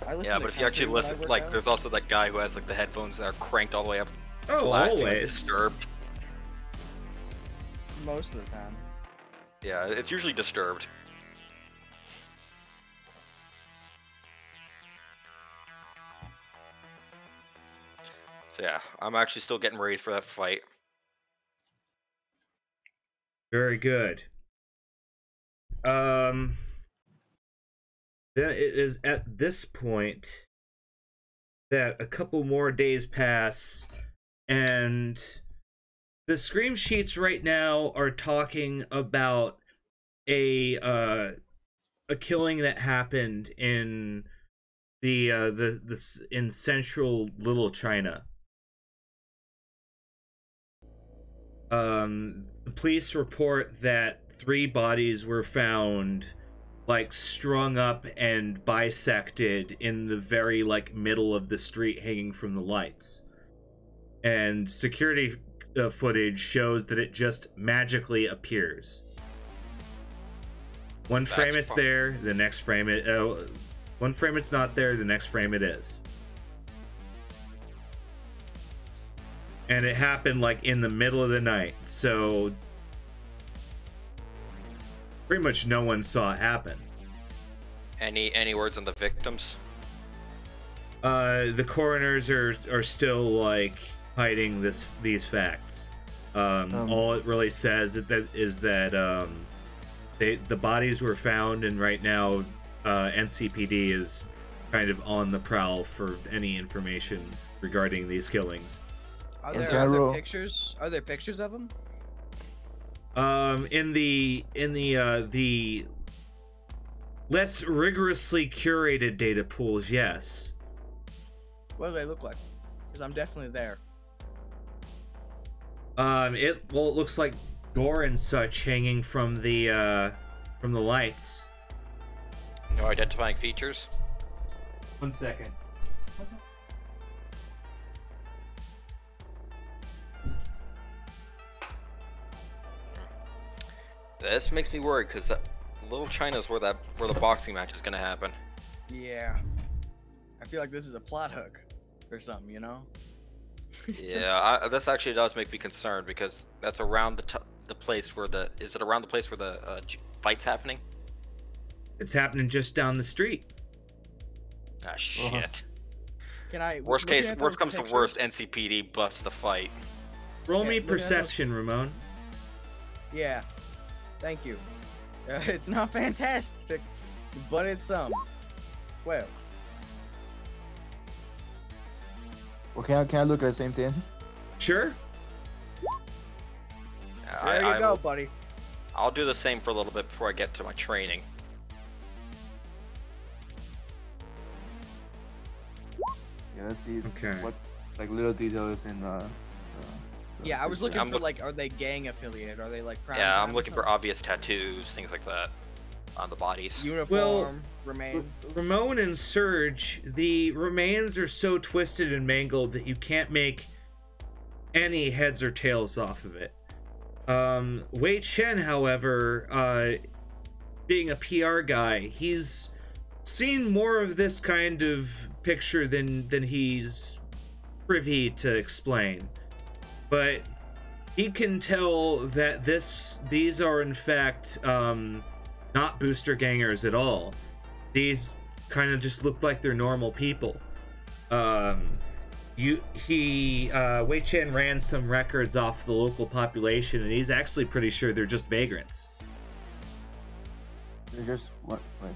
C: I listen
E: Yeah,
C: to
E: but if you actually
C: country when I
E: listen,
C: work
E: like,
C: out.
E: there's also that guy who has like the headphones that are cranked all the way up.
A: Oh,
E: blasting like
A: always.
E: Disturbed.
C: Most of the time.
E: Yeah, it's usually Disturbed. So yeah, I'm actually still getting ready for that fight.
A: Very good. Then it is at this point that a couple more days pass, and the scream sheets right now are talking about a killing that happened in in central Little China. The police report that 3 bodies were found like strung up and bisected in the very like middle of the street, hanging from the lights. And security footage shows that it just magically appears. One frame
E: That's
A: it's
E: fun.
A: there, the next frame one frame it's not there, the next frame it is. And it happened like in the middle of the night, so pretty much no one saw it happen.
E: Any words on the victims?
A: The coroners are still like hiding these facts. All it really says is that the bodies were found, and right now NCPD is kind of on the prowl for any information regarding these killings.
C: Are
B: In
C: there
B: general-
C: pictures? Are there pictures of them?
A: In the less rigorously curated data pools, yes.
C: What do they look like? Because I'm definitely there.
A: It looks like gore and such hanging from the lights.
E: No identifying features?
A: 1 second.
E: This makes me worried because Little China's where the boxing match is gonna happen.
C: Yeah. I feel like this is a plot hook or something, you know?
E: Yeah, this actually does make me concerned because that's around the place where is it around the place where the fight's happening?
A: It's happening just down the street.
E: Ah shit.
C: Can I?
E: Worst
C: looking
E: case,
C: at
E: worst
C: those
E: comes to
C: pictures-
E: worst, NCPD busts the fight.
A: Roll
C: Yeah,
A: me
C: looking at those-
A: perception, Ramon.
C: Yeah. Thank you. It's not fantastic, but it's some. 12.
B: Well, can I look at the same thing?
A: Sure.
C: There you go, buddy.
E: I'll do the same for a little bit before I get to my training.
B: Yeah, let's see
A: Okay.
B: what like little details in
C: Yeah, I was looking
E: I'm
C: for
E: look-
C: like, are they gang affiliated? Are they like? Crown
E: Yeah, I'm
C: Crime or
E: looking for
C: something?
E: obvious tattoos, things like that, on the bodies.
C: Uniform, remain.
A: Ramon and Surge, the remains are so twisted and mangled that you can't make any heads or tails off of it. Wei Chen, however, being a PR guy, he's seen more of this kind of picture than he's privy to explain. But he can tell that these are in fact not booster gangers at all. These kind of just look like they're normal people. Wei Chen ran some records off the local population, and he's actually pretty sure they're just vagrants.
B: It's just what? Wait.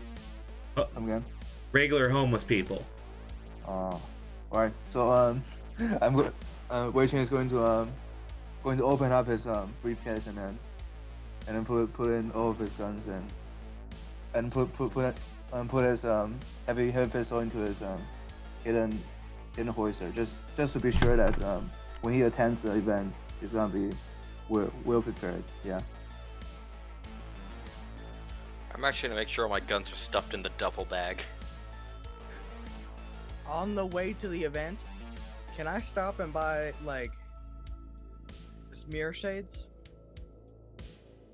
A: Oh.
B: Come again.
A: Regular homeless people.
B: Alright. So I'm go. Wei Chen is going to open up his briefcase and then put in all of his guns and put his heavy pistol into his hidden holster just to be sure that when he attends the event he's gonna be well prepared. Yeah.
E: I'm actually gonna make sure my guns are stuffed in the duffel bag.
C: On the way to the event, can I stop and buy like mirror shades?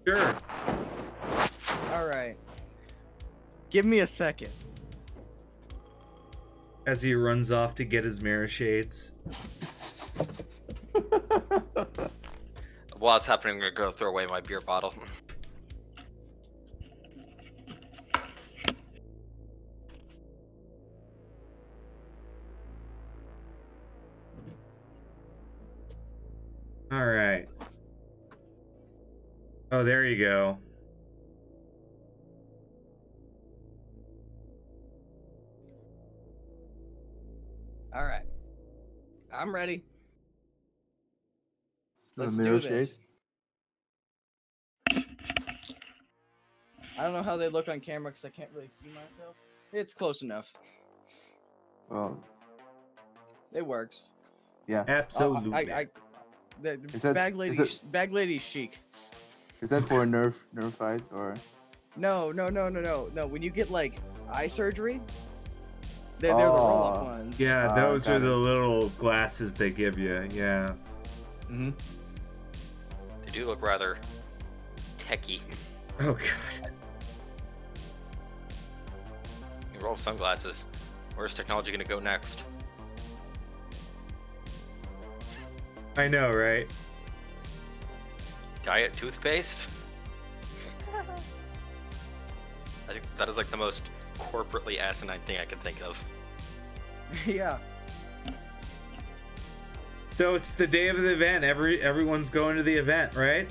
A: Sure.
C: All right. Give me a second.
A: As he runs off to get his mirror shades.
E: While it's happening, I'm gonna go throw away my beer bottle.
A: All right. Oh, there you go.
C: All right. I'm ready.
B: The
C: Let's
B: mirror
C: do this. I don't know how they look on camera because I can't really see myself. It's close enough.
B: Well,
C: It works.
B: yeah.
A: Absolutely.
B: Is that-
C: bag lady,
B: is
C: bag lady chic.
B: Is that for a nerf fight or?
C: No. When you get like eye surgery, they're the roll-up ones.
A: Yeah, those
B: got
A: are
B: it.
A: the little glasses they give you. Yeah.
B: Mhm.
E: They do look rather techy.
A: Oh god.
E: You roll sunglasses. Where's technology gonna go next?
A: I know, right?
E: Diet toothpaste? I think that is like the most corporately asinine thing I can think of.
C: Yeah.
A: So it's the day of the event. Everyone's going to the event, right?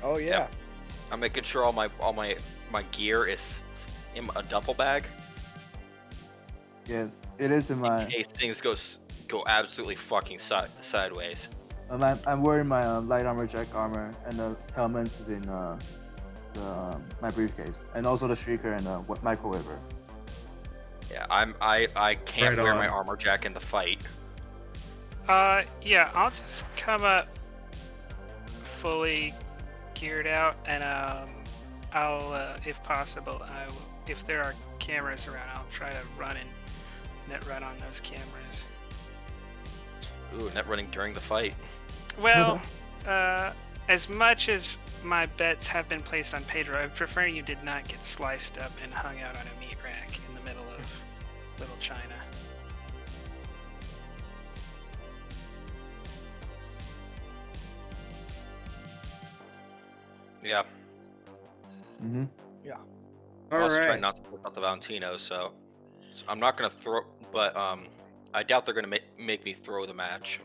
C: Oh yeah.
E: I'm making sure all my gear is in a duffel bag
B: Yeah, it is in my.
E: in case things go absolutely fucking sideways.
B: I'm wearing my light armor, jack armor, and the helmets is in my briefcase, and also the shrieker and the microwaver.
E: Yeah, I can't
A: Right
E: wear
A: on.
E: my armor jack in the fight.
D: Yeah, I'll just come up fully geared out, and I'll, if possible, I will. If there are cameras around, I'll try to net run on those cameras.
E: Ooh, net running during the fight.
D: Well, as much as my bets have been placed on Pedro, I prefer you did not get sliced up and hung out on a meat rack in the middle of Little China.
E: Yeah.
B: Mhm.
A: All
E: I also try
A: right.
E: not to put out the Valentino, so I'm not gonna throw. But I doubt they're gonna make me throw the match.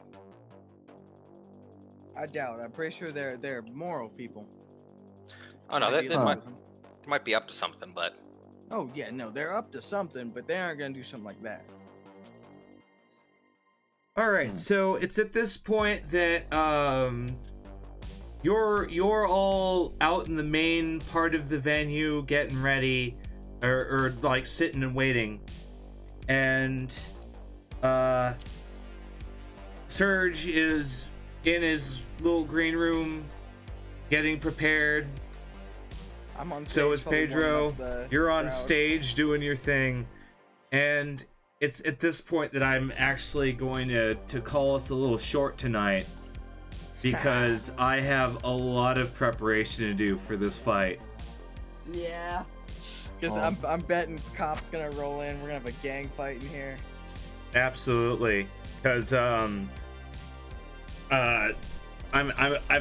C: I doubt. I'm pretty sure they're moral people.
E: Oh no, they
C: Ideally.
E: might be up to something, but
C: Oh yeah, no, they're up to something, but they aren't gonna do something like that.
A: All right. So it's at this point that you're all out in the main part of the venue getting ready, or like sitting and waiting, and Serge is in his little green room getting prepared.
C: I'm on.
A: So
C: stage
A: is
C: probably warming
A: Pedro.
C: up the
A: You're on
C: crowd.
A: stage doing your thing, and it's at this point that I'm actually going to call us a little short tonight, because I have a lot of preparation to do for this fight.
C: Yeah. Because
B: Oh.
C: I'm betting cops gonna roll in. We're gonna have a gang fight in here.
A: Absolutely, because I've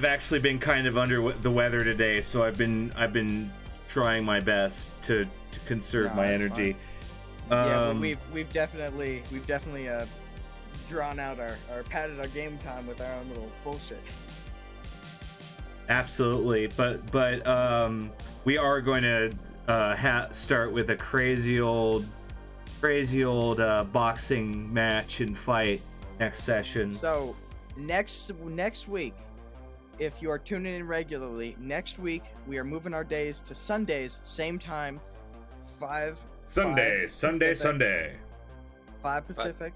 A: actually been kind of under the weather today, so I've been trying my best to conserve
C: No,
A: my
C: that's
A: energy.
C: Yeah, but we've definitely drawn out our padded our game time with our own little bullshit.
A: Absolutely, but we are going to start with a crazy old boxing match and fight next session.
C: So next week, if you are tuning in regularly, next week we are moving our days to Sundays, same time, 5
A: Sunday.
C: 5 Pacific.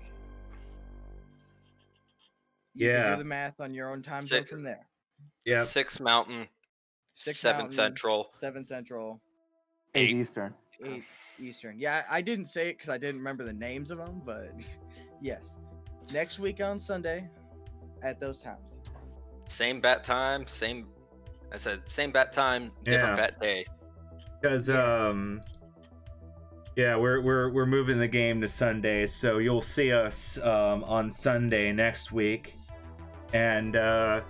C: You can do the math on your own time zone from there.
A: Yeah.
E: 6 Mountain, 7
C: Mountain,
E: Central,
C: 7 Central,
B: 8 Eastern.
C: 8 Eastern. Yeah, I didn't say it because I didn't remember the names of them, but yes. Next week on Sunday at those times.
E: same bat time, same bat time, different bat day.
A: Because we're moving the game to Sunday, so you'll see us on Sunday next week. And God,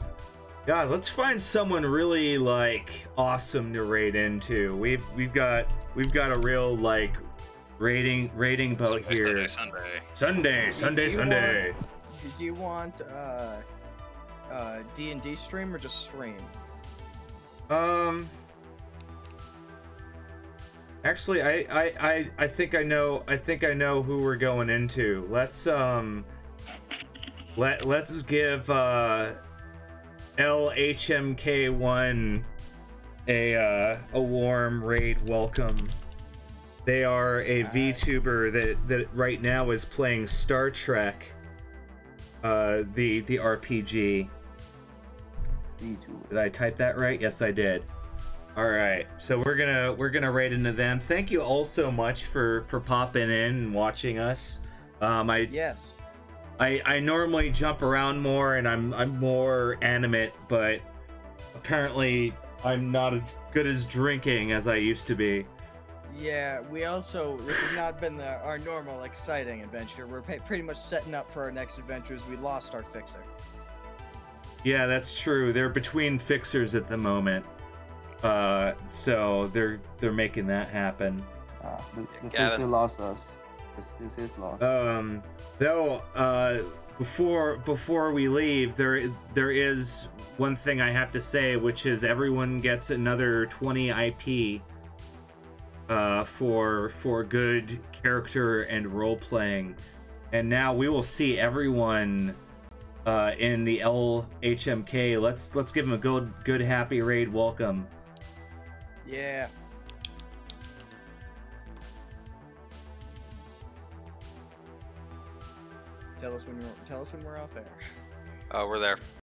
A: let's find someone really like awesome to raid into. We've got a real like raiding boat here. Sunday.
C: Do you want D&D stream or just stream?
A: Actually, I think I know who we're going into. Let's give LHMK1 a warm raid welcome. They are a VTuber that right now is playing Star Trek, the RPG.
B: VTuber.
A: Did I type that right? Yes, I did. All right, so we're gonna raid into them. Thank you all so much for popping in and watching us.
C: Yes.
A: I normally jump around more and I'm more animate, but apparently I'm not as good as drinking as I used to be.
C: Yeah, this has not been our normal exciting adventure. We're pretty much setting up for our next adventures. We lost our fixer.
A: Yeah, that's true. They're between fixers at the moment. So they're making that happen.
B: The fixer lost us. It's his loss.
A: Though, before we leave, there is one thing I have to say, which is everyone gets another 20 IP for good character and role playing, and now we will see everyone in the LHMK. Let's give them a good happy raid welcome.
C: Yeah. Tell us when we're off air.
E: Oh, we're there.